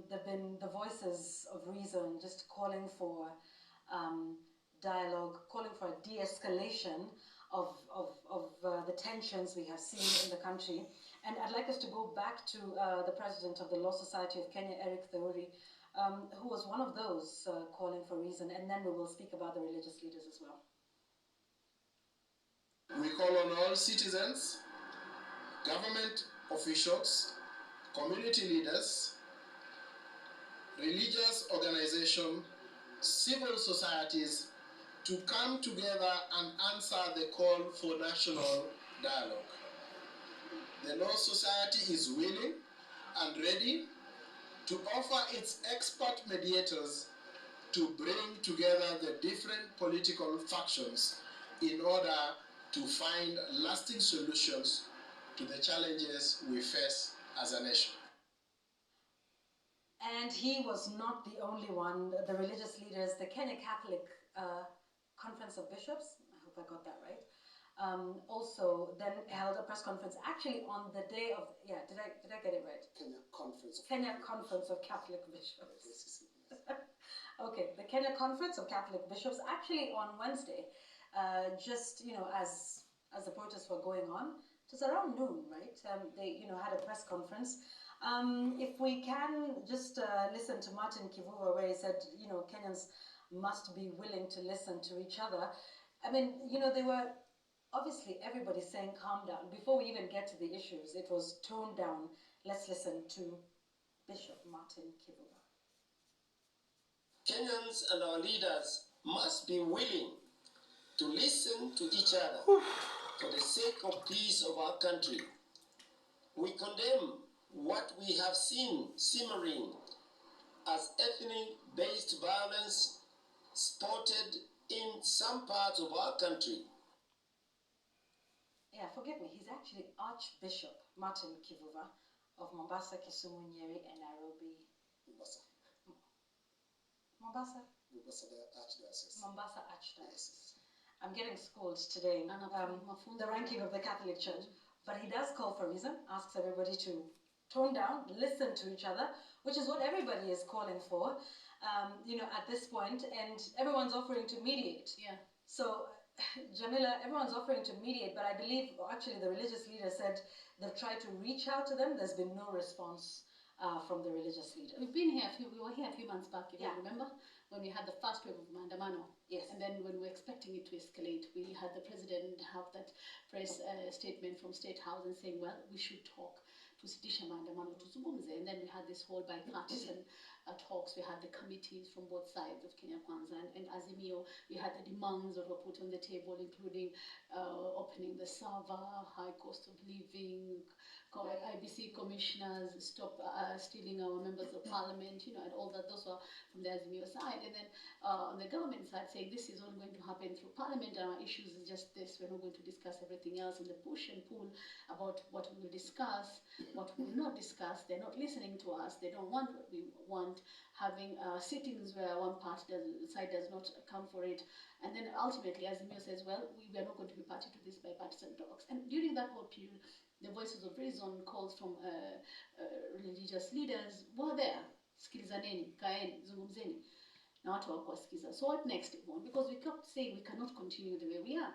there've been the voices of reason just calling for dialogue, calling for a de-escalation of the tensions we have seen in the country. And I'd like us to go back to the president of the Law Society of Kenya, Eric Theuri, who was one of those calling for reason, and then we will speak about the religious leaders as well. We call on all citizens, government officials, community leaders, religious organizations, civil societies to come together and answer the call for national dialogue. The Law Society is willing and ready to offer its expert mediators to bring together the different political factions in order to find lasting solutions to the challenges we face as a nation. And he was not the only one. The religious leaders, the Kenya Catholic Conference of Bishops, I hope I got that right, also then held a press conference actually on the day of, did I get it right? Kenya Conference of Catholic Bishops. Okay, the Kenya Conference of Catholic Bishops actually on Wednesday, just, you know, as the protests were going on, it was around noon, right? They, you know, had a press conference. If we can just listen to Martin Kivuva, where he said, you know, Kenyans must be willing to listen to each other. I mean, you know, they were obviously everybody saying calm down. Before we even get to the issues, it was toned down. Let's listen to Bishop Martin Kivuva. Kenyans and our leaders must be willing to listen to each other for the sake of peace of our country. We condemn what we have seen simmering as ethnic-based violence spotted in some parts of our country. Yeah, forgive me, he's actually Archbishop Martin Kivuva of Mombasa, Kisumu, Nyeri, and Nairobi. Mombasa, the Archdiocese. Mombasa Archdiocese. I'm getting schooled today, the ranking of the Catholic Church. But he does call for reason, asks everybody to tone down, listen to each other, which is what everybody is calling for, you know, at this point, and everyone's offering to mediate. Yeah. So, Jamila, everyone's offering to mediate, but I believe actually the religious leader said they've tried to reach out to them. There's been no response from the religious leader. We were here a few months back, if you remember, when we had the first wave of Maandamano. Yes. And then when we were expecting it to escalate, we had the president have that press statement from State House and saying, well, we should talk. Tusitisha maandamano tuzungumze. And then we had this whole bipartisan talks. We had the committees from both sides of Kenya Kwanza and Azimio. We had the demands that were put on the table, including opening the server, high cost of living, IBC commissioners, stop stealing our members of parliament, you know, and all that. Those were from the Azimio side. And then on the government side saying this is only going to happen through parliament and our issues is just this. We're not going to discuss everything else, and the push and pull about what we will discuss, what we will not discuss. They're not listening to us. They don't want what we want, having sittings where one side does not come for it. And then ultimately Azimio says, well, we are not going to be party to this bipartisan talks. And during that whole period, the voices of reason, calls from religious leaders were there. Sikilizaneni, kaeni, zungumzeni. Na watu hawakuwasikiza. So what next, Yvonne? Because we kept saying we cannot continue the way we are.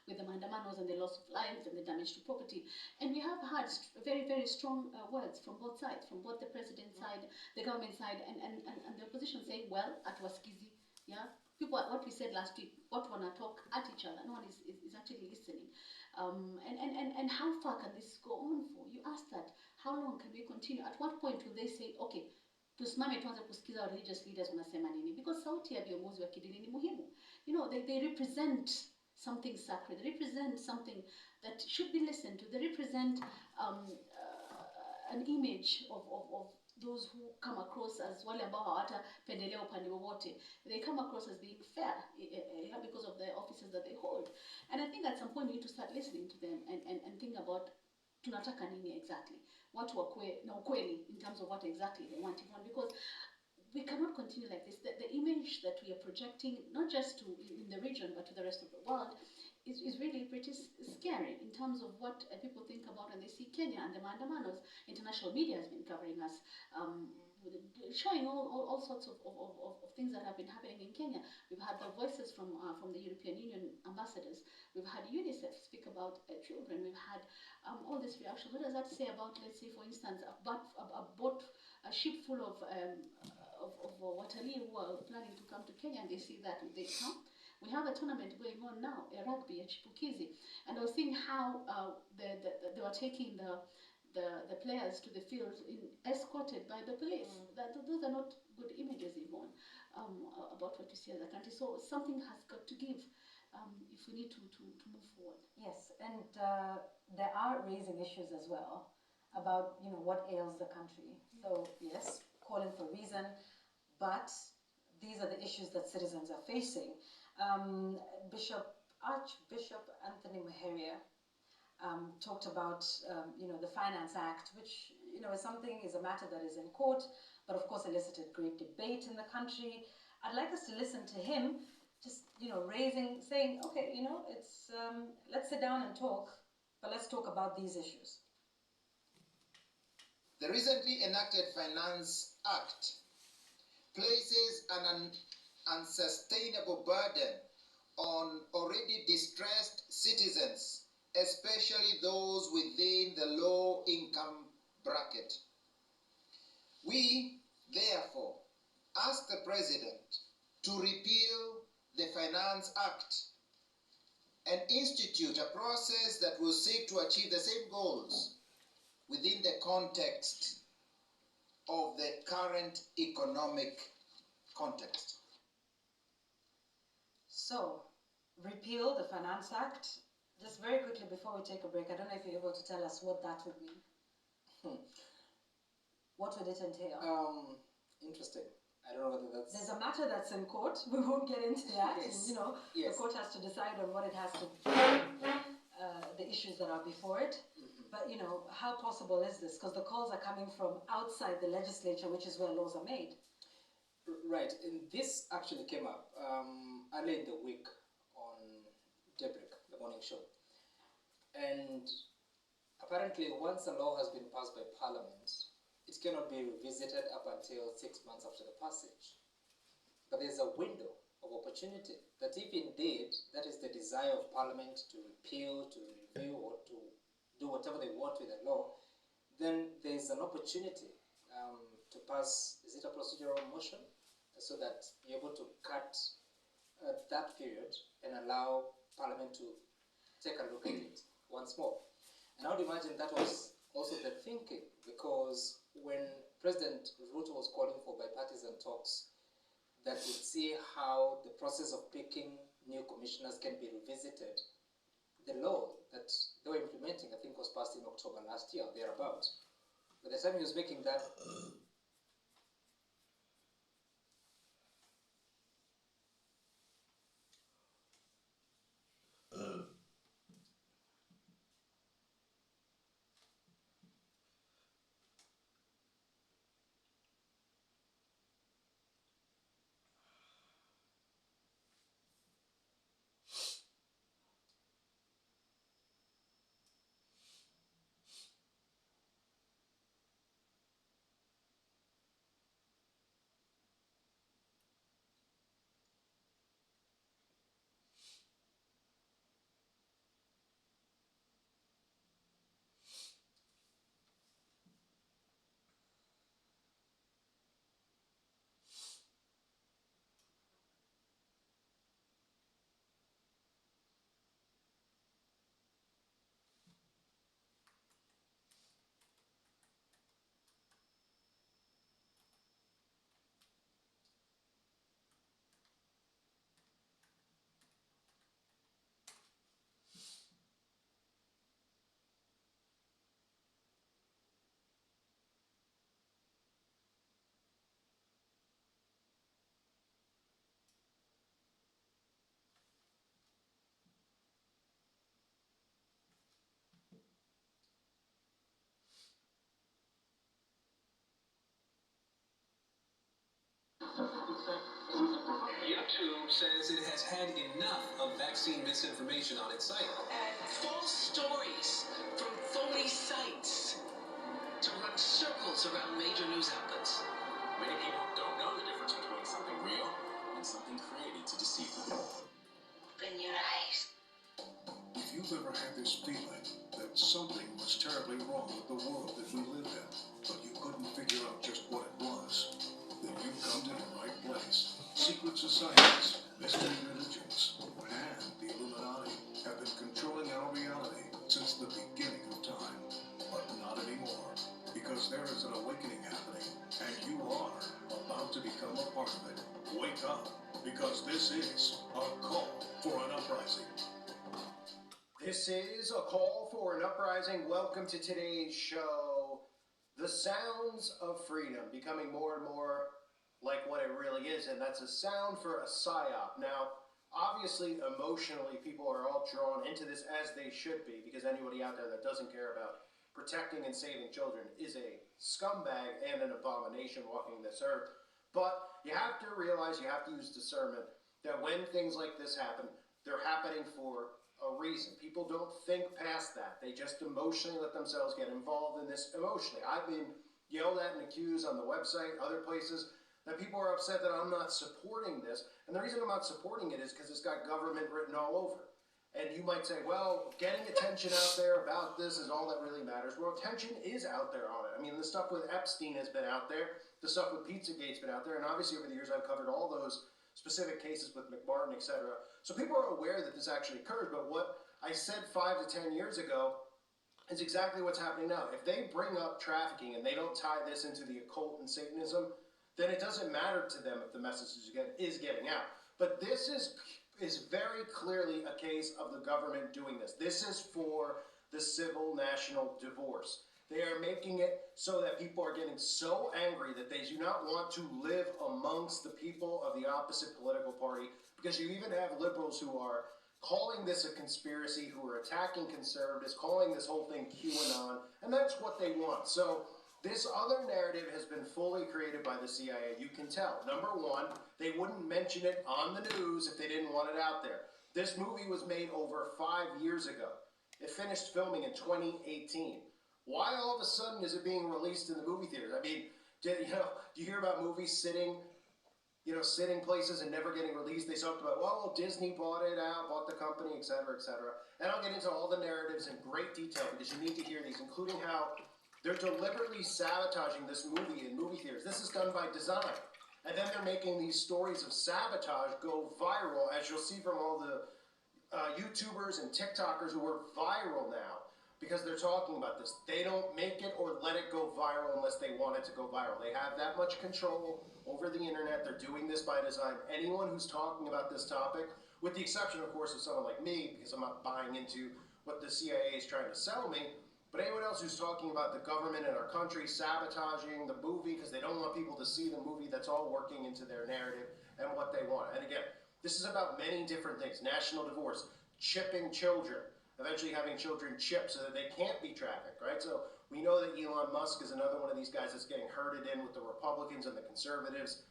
With the maandamanos and the loss of lives and the damage to property. And we have had very, very strong words from both sides, from both the president's side, the government side, and the opposition saying, well, atuwasikizi, yeah, people, what we said last week, what want to talk at each other. No one is actually listening. And how far can this go on for? You asked that. How long can we continue? At what point will they say, okay, tusimame tuanze kusikiza religious leaders wanasema nini? Because sauti ya viongozi wa kidini ni muhimu. You know, they represent something sacred. They represent something that should be listened to. They represent an image of those who come across as wale ambao hawatapendelea upande wowote. They come across as being fair because of the offices that they hold. And I think at some point we need to start listening to them and think about tunataka nini exactly. Watu wakue na ukweli in terms of what exactly they want. Because we cannot continue like this. The image that we are projecting, not just in the region, but to the rest of the world, is really pretty scary in terms of what people think about when they see Kenya and the maandamanos. International media has been covering us, showing all sorts of things that have been happening in Kenya. We've had the voices from the European Union ambassadors. We've had UNICEF speak about children. We've had all this reaction. What does that say about, let's say, for instance, a ship full of watalii who are planning to come to Kenya, and they see that they come? We have a tournament going on now, a rugby, a chipukizi, and I was seeing how they were taking the players to the field escorted by the police. Those are not good images, Yvonne, about what you see as a country. So something has got to give if we need to move forward. Yes, and they are raising issues as well about, you know, what ails the country. So yes, calling for reason, but these are the issues that citizens are facing. Archbishop Anthony Muheria talked about, you know, the Finance Act, which, you know, is a matter that is in court, but of course elicited great debate in the country. I'd like us to listen to him, just, you know, saying, okay, you know, it's let's sit down and talk, but let's talk about these issues. The recently enacted Finance Act places an unsustainable burden on already distressed citizens, especially those within the low-income bracket. We, therefore, ask the President to repeal the Finance Act and institute a process that will seek to achieve the same goals within the context of the current economic context. So, repeal the Finance Act. Just very quickly before we take a break, I don't know if you're able to tell us what that would mean. What would it entail? Interesting. I don't know whether that's... There's a matter that's in court. We won't get into that. Yes. You know, Yes. the court has to decide on what it has to the issues that are before it. But, you know, how possible is this? Because the calls are coming from outside the legislature, which is where laws are made. Right, and this actually came up early in the week on Daybreak, the morning show. And apparently once a law has been passed by Parliament, it cannot be revisited up until 6 months after the passage. But there's a window of opportunity that if indeed that is the desire of Parliament to repeal, to review, or to do whatever they want with the law, then there's an opportunity to pass, is it a procedural motion, so that you're able to cut that period and allow Parliament to take a look at it once more. And I would imagine that was also the thinking, because when President Ruto was calling for bipartisan talks that would see how the process of picking new commissioners can be revisited, the law that they were implementing, I think, was passed in October last year, thereabout. By the time he was making that YouTube says it has had enough of vaccine misinformation on its site. And false stories from phony sites to run circles around major news outlets. Many people don't know the difference between something real and something created to deceive them. Open your eyes. If you've ever had this feeling that something was terribly wrong with the world that we live in, but you couldn't figure out just what it was, then you've come to the right place. Secret societies, mystery religions, and the Illuminati have been controlling our reality since the beginning of time. But not anymore, because there is an awakening happening, and you are about to become a part of it. Wake up, because this is a call for an uprising. This is a call for an uprising. Welcome to today's show. The sounds of freedom becoming more and more like what it really is, and that's a sound for a psyop. Now, obviously, emotionally, people are all drawn into this, as they should be, because anybody out there that doesn't care about protecting and saving children is a scumbag and an abomination walking this earth. But you have to realize, you have to use discernment, that when things like this happen, they're happening for a reason. People don't think past that. They just emotionally let themselves get involved in this emotionally. I've been yelled at and accused on the website, other places, that people are upset that I'm not supporting this. And the reason I'm not supporting it is because it's got government written all over. And you might say, well, getting attention out there about this is all that really matters. Well, attention is out there on it. I mean, the stuff with Epstein has been out there. The stuff with Pizzagate's been out there. And obviously over the years I've covered all those specific cases with McMartin, etc. So people are aware that this actually occurred, but what I said 5 to 10 years ago is exactly what's happening now. If they bring up trafficking and they don't tie this into the occult and Satanism, then it doesn't matter to them if the message is getting out. But this is very clearly a case of the government doing this. This is for the civil national divorce. They are making it so that people are getting so angry that they do not want to live amongst the people of the opposite political party, because you even have liberals who are calling this a conspiracy, who are attacking conservatives, calling this whole thing QAnon, and that's what they want. So this other narrative has been fully created by the CIA. You can tell. Number one, they wouldn't mention it on the news if they didn't want it out there. This movie was made over 5 years ago. It finished filming in 2018. Why all of a sudden is it being released in the movie theaters? I mean, do you hear about movies sitting places and never getting released? They talked about, well, Disney bought it out, bought the company, et cetera, et cetera. And I'll get into all the narratives in great detail because you need to hear these, including how they're deliberately sabotaging this movie in movie theaters. This is done by design. And then they're making these stories of sabotage go viral, as you'll see from all the YouTubers and TikTokers who are viral now, because they're talking about this. They don't make it or let it go viral unless they want it to go viral. They have that much control over the internet. They're doing this by design. Anyone who's talking about this topic, with the exception, of course, of someone like me, because I'm not buying into what the CIA is trying to sell me, but anyone else who's talking about the government and our country sabotaging the movie because they don't want people to see the movie, that's all working into their narrative and what they want. And again, this is about many different things. National divorce, chipping children, eventually having children chipped so that they can't be trafficked, right? So we know that Elon Musk is another one of these guys that's getting herded in with the Republicans and the conservatives.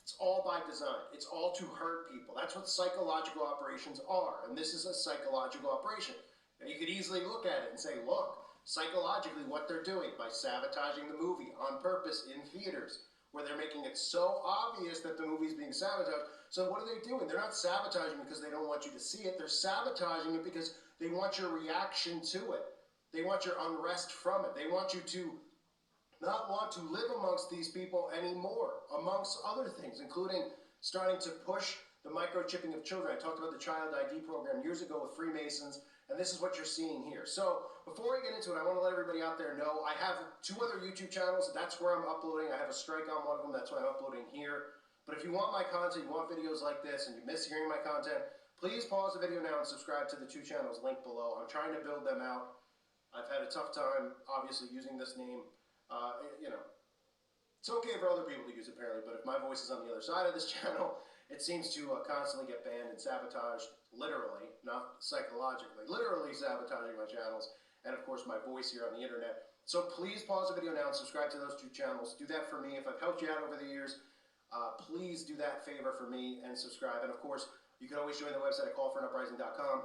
It's all by design. It's all to hurt people. That's what psychological operations are. And this is a psychological operation. Now, you could easily look at it and say, look, psychologically what they're doing by sabotaging the movie on purpose in theaters, where they're making it so obvious that the movie's being sabotaged. So what are they doing? They're not sabotaging because they don't want you to see it. They're sabotaging it because they want your reaction to it. They want your unrest from it. They want you to not want to live amongst these people anymore, amongst other things, including starting to push the microchipping of children. I talked about the Child ID program years ago with Freemasons, and this is what you're seeing here. So before I get into it, I want to let everybody out there know I have 2 other YouTube channels. That's where I'm uploading. I have a strike on one of them. That's why I'm uploading here. But if you want my content, you want videos like this, and you miss hearing my content, please pause the video now and subscribe to the 2 channels linked below. I'm trying to build them out. I've had a tough time, obviously, using this name. It's okay for other people to use, apparently, but if my voice is on the other side of this channel, it seems to constantly get banned and sabotaged, literally, not psychologically, literally sabotaging my channels, and of course my voice here on the internet. So please pause the video now and subscribe to those 2 channels. Do that for me. If I've helped you out over the years, Please do that favor for me and subscribe. And of course, you can always join the website at callforanuprising.com.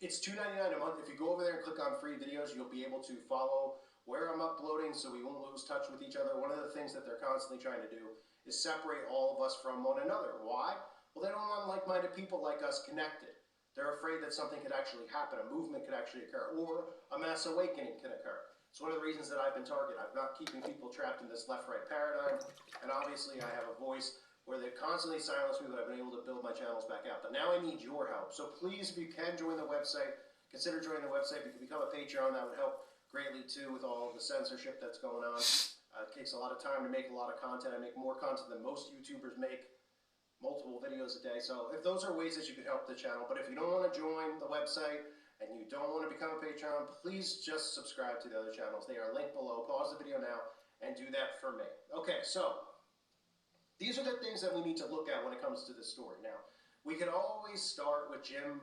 It's $2.99 a month. If you go over there and click on free videos, you'll be able to follow where I'm uploading so we won't lose touch with each other. One of the things that they're constantly trying to do is separate all of us from one another. Why? Well, they don't want like-minded people like us connected. They're afraid that something could actually happen, a movement could actually occur, or a mass awakening can occur. It's one of the reasons that I've been targeted. I'm not keeping people trapped in this left-right paradigm, and obviously I have a voice where they constantly silence me, but I've been able to build my channels back out. But now I need your help. So please, if you can join the website, consider joining the website. You can become a Patreon. That would help greatly, too, with all of the censorship that's going on. It takes a lot of time to make a lot of content. I make more content than most YouTubers make, multiple videos a day. So if those are ways that you could help the channel. But if you don't want to join the website and you don't want to become a Patreon, please just subscribe to the other channels. They are linked below. Pause the video now and do that for me. Okay, so these are the things that we need to look at when it comes to this story. Now, we could always start with Jim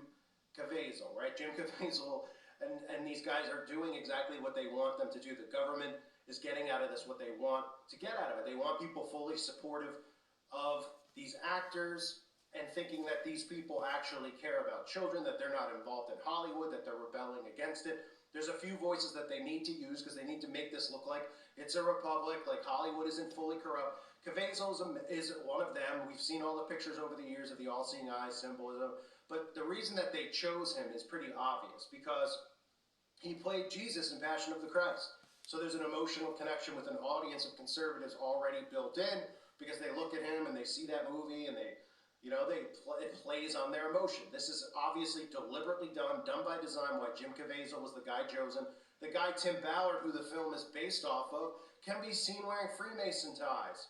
Caviezel, right? Jim Caviezel and these guys are doing exactly what they want them to do. The government is getting out of this what they want to get out of it. They want people fully supportive of these actors and thinking that these people actually care about children, that they're not involved in Hollywood, that they're rebelling against it. There's a few voices that they need to use because they need to make this look like it's a republic, like Hollywood isn't fully corrupt. Caviezel is one of them. We've seen all the pictures over the years of the all-seeing eye symbolism. But the reason that they chose him is pretty obvious because he played Jesus in Passion of the Christ. So there's an emotional connection with an audience of conservatives already built in because they look at him and they see that movie and it plays on their emotion. This is obviously deliberately done by design. Why Jim Caviezel was the guy chosen. The guy Tim Ballard, who the film is based off of, can be seen wearing Freemason ties.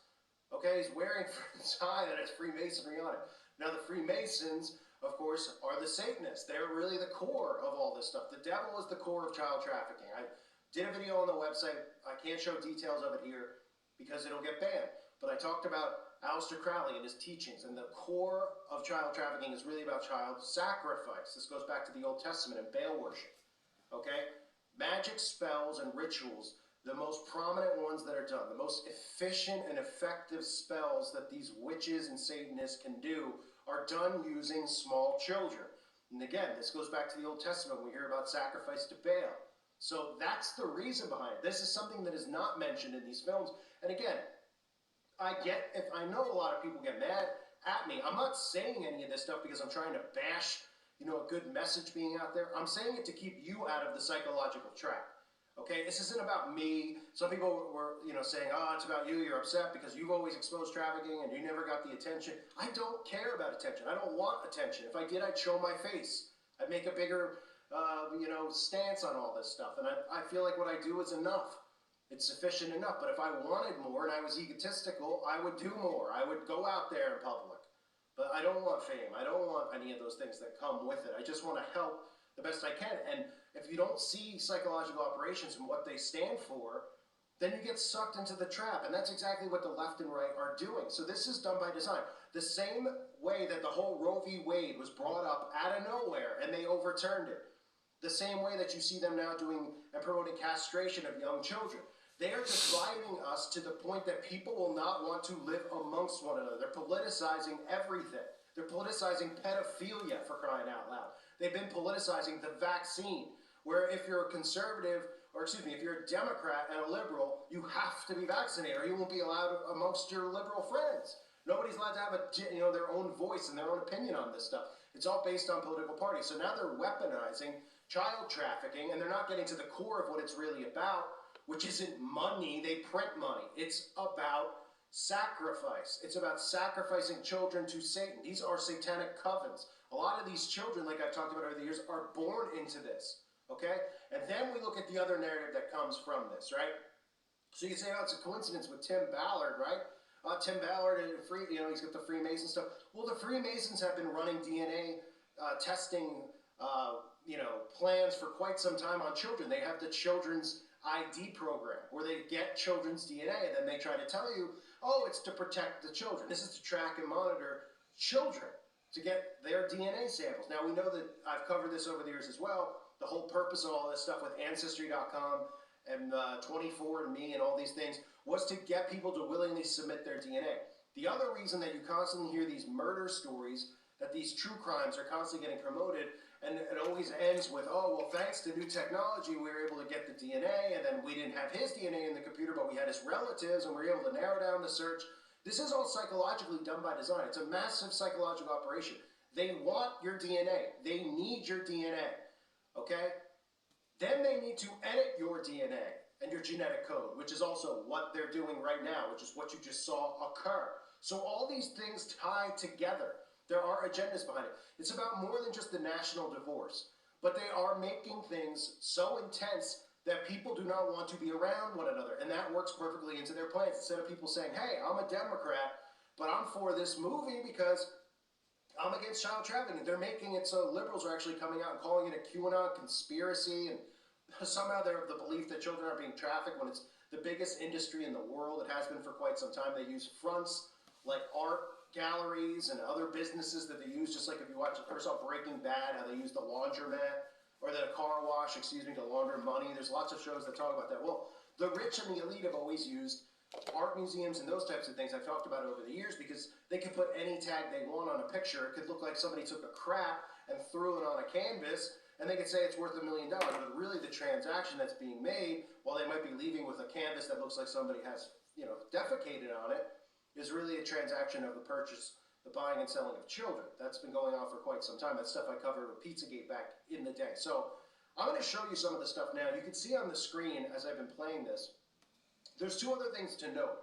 Okay, he's wearing a tie that has Freemasonry on it. Now the Freemasons, of course, are the Satanists. They're really the core of all this stuff. The devil is the core of child trafficking. I did a video on the website. I can't show details of it here because it'll get banned. But I talked about Aleister Crowley and his teachings, and the core of child trafficking is really about child sacrifice. This goes back to the Old Testament and Baal worship. Okay? Magic spells and rituals, the most prominent ones that are done, the most efficient and effective spells that these witches and Satanists can do are done using small children. And again, this goes back to the Old Testament. We hear about sacrifice to Baal. So that's the reason behind it. This is something that is not mentioned in these films. And again, I know a lot of people get mad at me. I'm not saying any of this stuff because I'm trying to bash, a good message being out there. I'm saying it to keep you out of the psychological trap. Okay, this isn't about me. Some people were, saying, it's about you. You're upset because you've always exposed trafficking and you never got the attention. I don't care about attention. I don't want attention. If I did, I'd show my face. I'd make a bigger, stance on all this stuff. And I feel like what I do is enough. It's sufficient enough. But if I wanted more and I was egotistical, I would do more. I would go out there in public. But I don't want fame. I don't want any of those things that come with it. I just want to help the best I can. And if you don't see psychological operations and what they stand for, then you get sucked into the trap. And that's exactly what the left and right are doing. So this is done by design. The same way that the whole Roe v. Wade was brought up out of nowhere and they overturned it. The same way that you see them now doing and promoting castration of young children. They are dividing us to the point that people will not want to live amongst one another. They're politicizing everything. They're politicizing pedophilia, for crying out loud. They've been politicizing the vaccine, where if you're a conservative, if you're a Democrat and a liberal, you have to be vaccinated or you won't be allowed amongst your liberal friends. Nobody's allowed to have their own voice and their own opinion on this stuff. It's all based on political parties. So now they're weaponizing child trafficking, and they're not getting to the core of what it's really about, which isn't money. They print money. It's about sacrifice. It's about sacrificing children to Satan. These are satanic covens. A lot of these children, like I've talked about over the years, are born into this, okay? And then we look at the other narrative that comes from this, right? So you can say, it's a coincidence with Tim Ballard, right? Tim Ballard, and he's got the Freemason stuff. Well, the Freemasons have been running DNA testing, plans for quite some time on children. They have the Children's ID program where they get children's DNA and then they try to tell you, it's to protect the children. This is to track and monitor children to get their DNA samples. Now, we know that I've covered this over the years as well. The whole purpose of all this stuff with Ancestry.com and 24andMe and all these things was to get people to willingly submit their DNA. The other reason that you constantly hear these murder stories, that these true crimes are constantly getting promoted, and it always ends with, oh, well, thanks to new technology, we were able to get the DNA, and then we didn't have his DNA in the computer, but we had his relatives, and we were able to narrow down the search. This is all psychologically done by design. It's a massive psychological operation. They want your DNA. They need your DNA, okay? Then they need to edit your DNA and your genetic code, which is also what they're doing right now, which is what you just saw occur. So all these things tie together. There are agendas behind it. It's about more than just the national divorce, but they are making things so intense that people do not want to be around one another, and that works perfectly into their plans. Instead of people saying, hey, I'm a Democrat, but I'm for this movie because I'm against child trafficking. They're making it so liberals are actually coming out and calling it a QAnon conspiracy, and somehow they're of the belief that children are being trafficked when it's the biggest industry in the world. It has been for quite some time. They use fronts like art galleries and other businesses that they use, just like if you watch, first off, Breaking Bad, how they use the laundromat, or the car wash, to launder money. There's lots of shows that talk about that. Well, the rich and the elite have always used art museums and those types of things I've talked about over the years because they could put any tag they want on a picture. It could look like somebody took a crap and threw it on a canvas, and they could say it's worth $1 million, but really the transaction that's being made, while they might be leaving with a canvas that looks like somebody has, defecated on it, is really a transaction of the purchase, the buying and selling of children. That's been going on for quite some time. That's stuff I covered with Pizzagate back in the day. So I'm going to show you some of the stuff now. You can see on the screen as I've been playing this, there's two other things to note.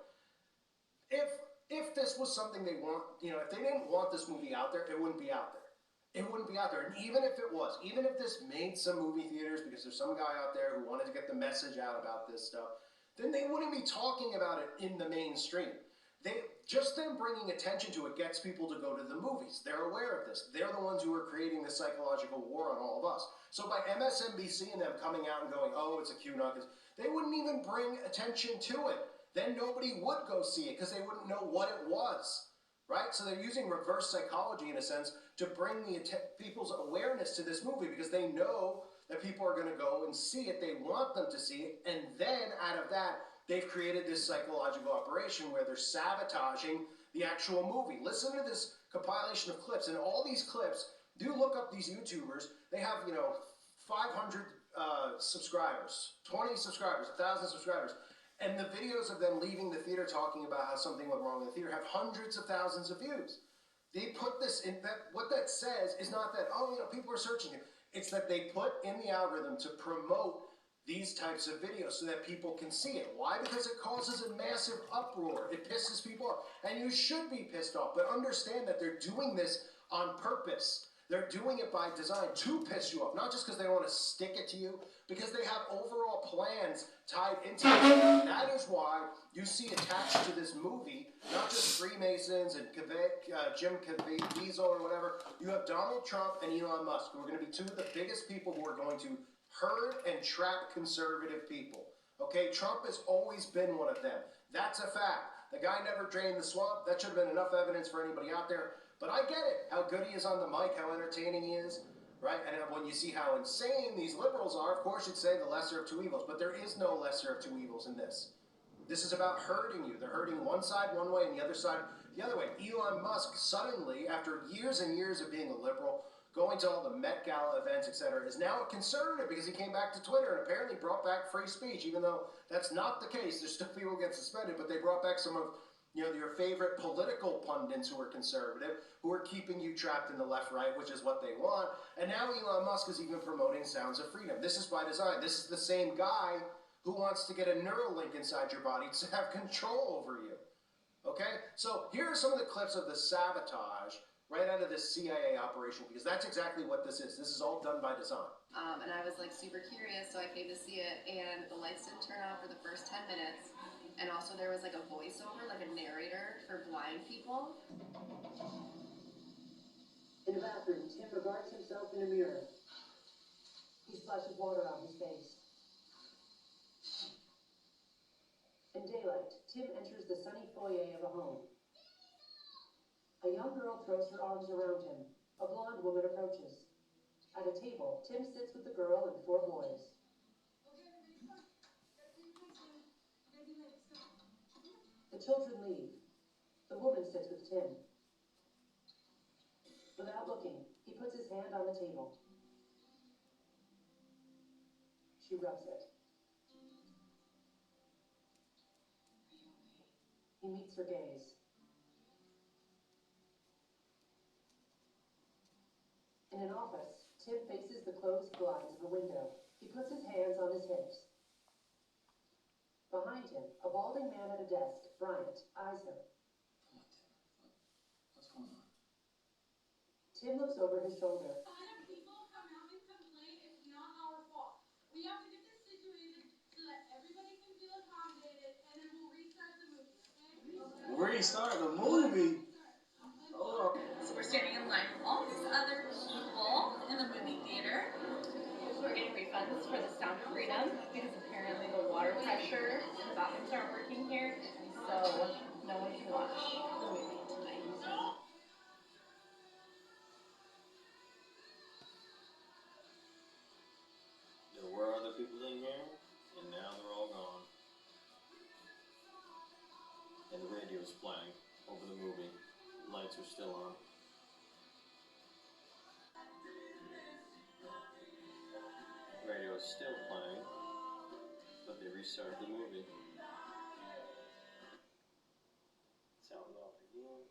If this was something they want, if they didn't want this movie out there, it wouldn't be out there. It wouldn't be out there. And even if it was, even if this made some movie theaters because there's some guy out there who wanted to get the message out about this stuff, then they wouldn't be talking about it in the mainstream. Just them bringing attention to it gets people to go to the movies. They're aware of this. They're the ones who are creating this psychological war on all of us. So by MSNBC and them coming out and going, oh, it's a QAnon, they wouldn't even bring attention to it. Then nobody would go see it because they wouldn't know what it was, right? So they're using reverse psychology, in a sense, to bring people's awareness to this movie because they know that people are going to go and see it. They want them to see it. And then out of that, they've created this psychological operation where they're sabotaging the actual movie. Listen to this compilation of clips. And all these clips, do look up these YouTubers. They have, 500 subscribers, 20 subscribers, 1,000 subscribers. And the videos of them leaving the theater talking about how something went wrong in the theater have hundreds of thousands of views. They put this in, what that says is not that, people are searching it. It's that they put in the algorithm to promote these types of videos so that people can see it. Why? Because it causes a massive uproar. It pisses people off. And you should be pissed off, but understand that they're doing this on purpose. They're doing it by design to piss you off, not just because they want to stick it to you, because they have overall plans tied into it. That is why you see attached to this movie, not just Freemasons and Jim Caviezel or whatever, you have Donald Trump and Elon Musk, who are going to be two of the biggest people who are going to herd and trap conservative people. Okay, Trump has always been one of them. That's a fact. The guy never drained the swamp. That should have been enough evidence for anybody out there. But I get it, how good he is on the mic, how entertaining he is, right? And when you see how insane these liberals are, of course you'd say the lesser of two evils. But there is no lesser of two evils in this. This is about herding you. They're herding one side one way and the other side the other way. Elon Musk suddenly, after years and years of being a liberal, going to all the Met Gala events, etc., is now a conservative because he came back to Twitter and apparently brought back free speech, even though that's not the case. There's still people who get suspended, but they brought back some of your favorite political pundits who are conservative, who are keeping you trapped in the left-right, which is what they want. And now Elon Musk is even promoting Sounds of Freedom. This is by design. This is the same guy who wants to get a Neuralink inside your body to have control over you. Okay? So here are some of the clips of the sabotage right out of this CIA operation, because that's exactly what this is. This is all done by design. And I was super curious, so I came to see it, and the lights didn't turn on for the first 10 minutes. And also there was a voiceover, a narrator for blind people. In the bathroom, Tim regards himself in a mirror. He splashes water on his face. In daylight, Tim enters the sunny foyer of a home. A young girl throws her arms around him. A blonde woman approaches. At a table, Tim sits with the girl and 4 boys. The children leave. The woman Tim. Without looking, he puts his hand on the table. She rubs it. He meets her gaze. In an office, Tim faces the closed blinds of a window. He puts his hands on his hips. Behind him, a balding man at a desk, Bryant, eyes him. What's going on? Tim looks over his shoulder. People come out and complain, it's not our fault. We have to get this situated so that everybody can feel accommodated, and then we'll restart the movie, okay? Restart the movie? Oh. So we're standing in line with all these other people in the movie theater who are getting refunds for the Sound of Freedom because apparently the water pressure in the bathrooms aren't working here, so no one can watch the movie tonight. There were other people in here, and now they're all gone. And the radio's playing over the movie. Lights are still on. Radio's still playing, but they restarted the movie. Sound off again.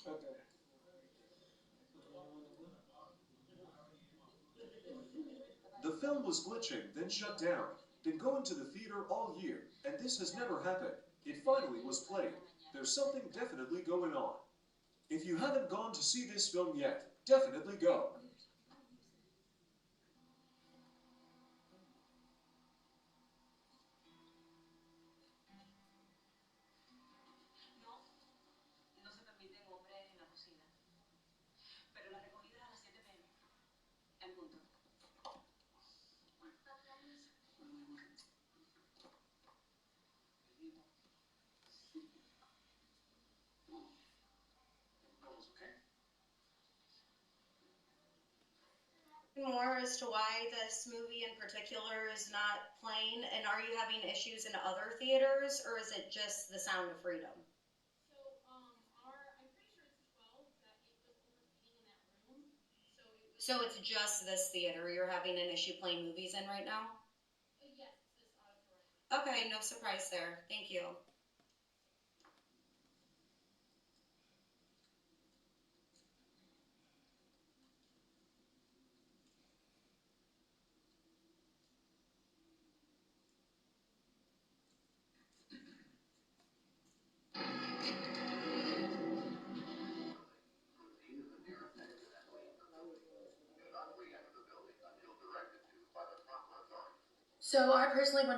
Okay. The film was glitching, then shut down. Been going to the theater all year, and this has never happened. It finally was played. There's something definitely going on. If you haven't gone to see this film yet, definitely go. No se permiten hombres en la cocina. Pero la recogida es a las 7 p.m. En punto. More as to why this movie in particular is not playing, and are you having issues in other theaters, or is it just The Sound of Freedom? So it's just this theater you're having an issue playing movies in right now? Yes, it's this auditorium. Okay, no surprise there. Thank you. So I personally went to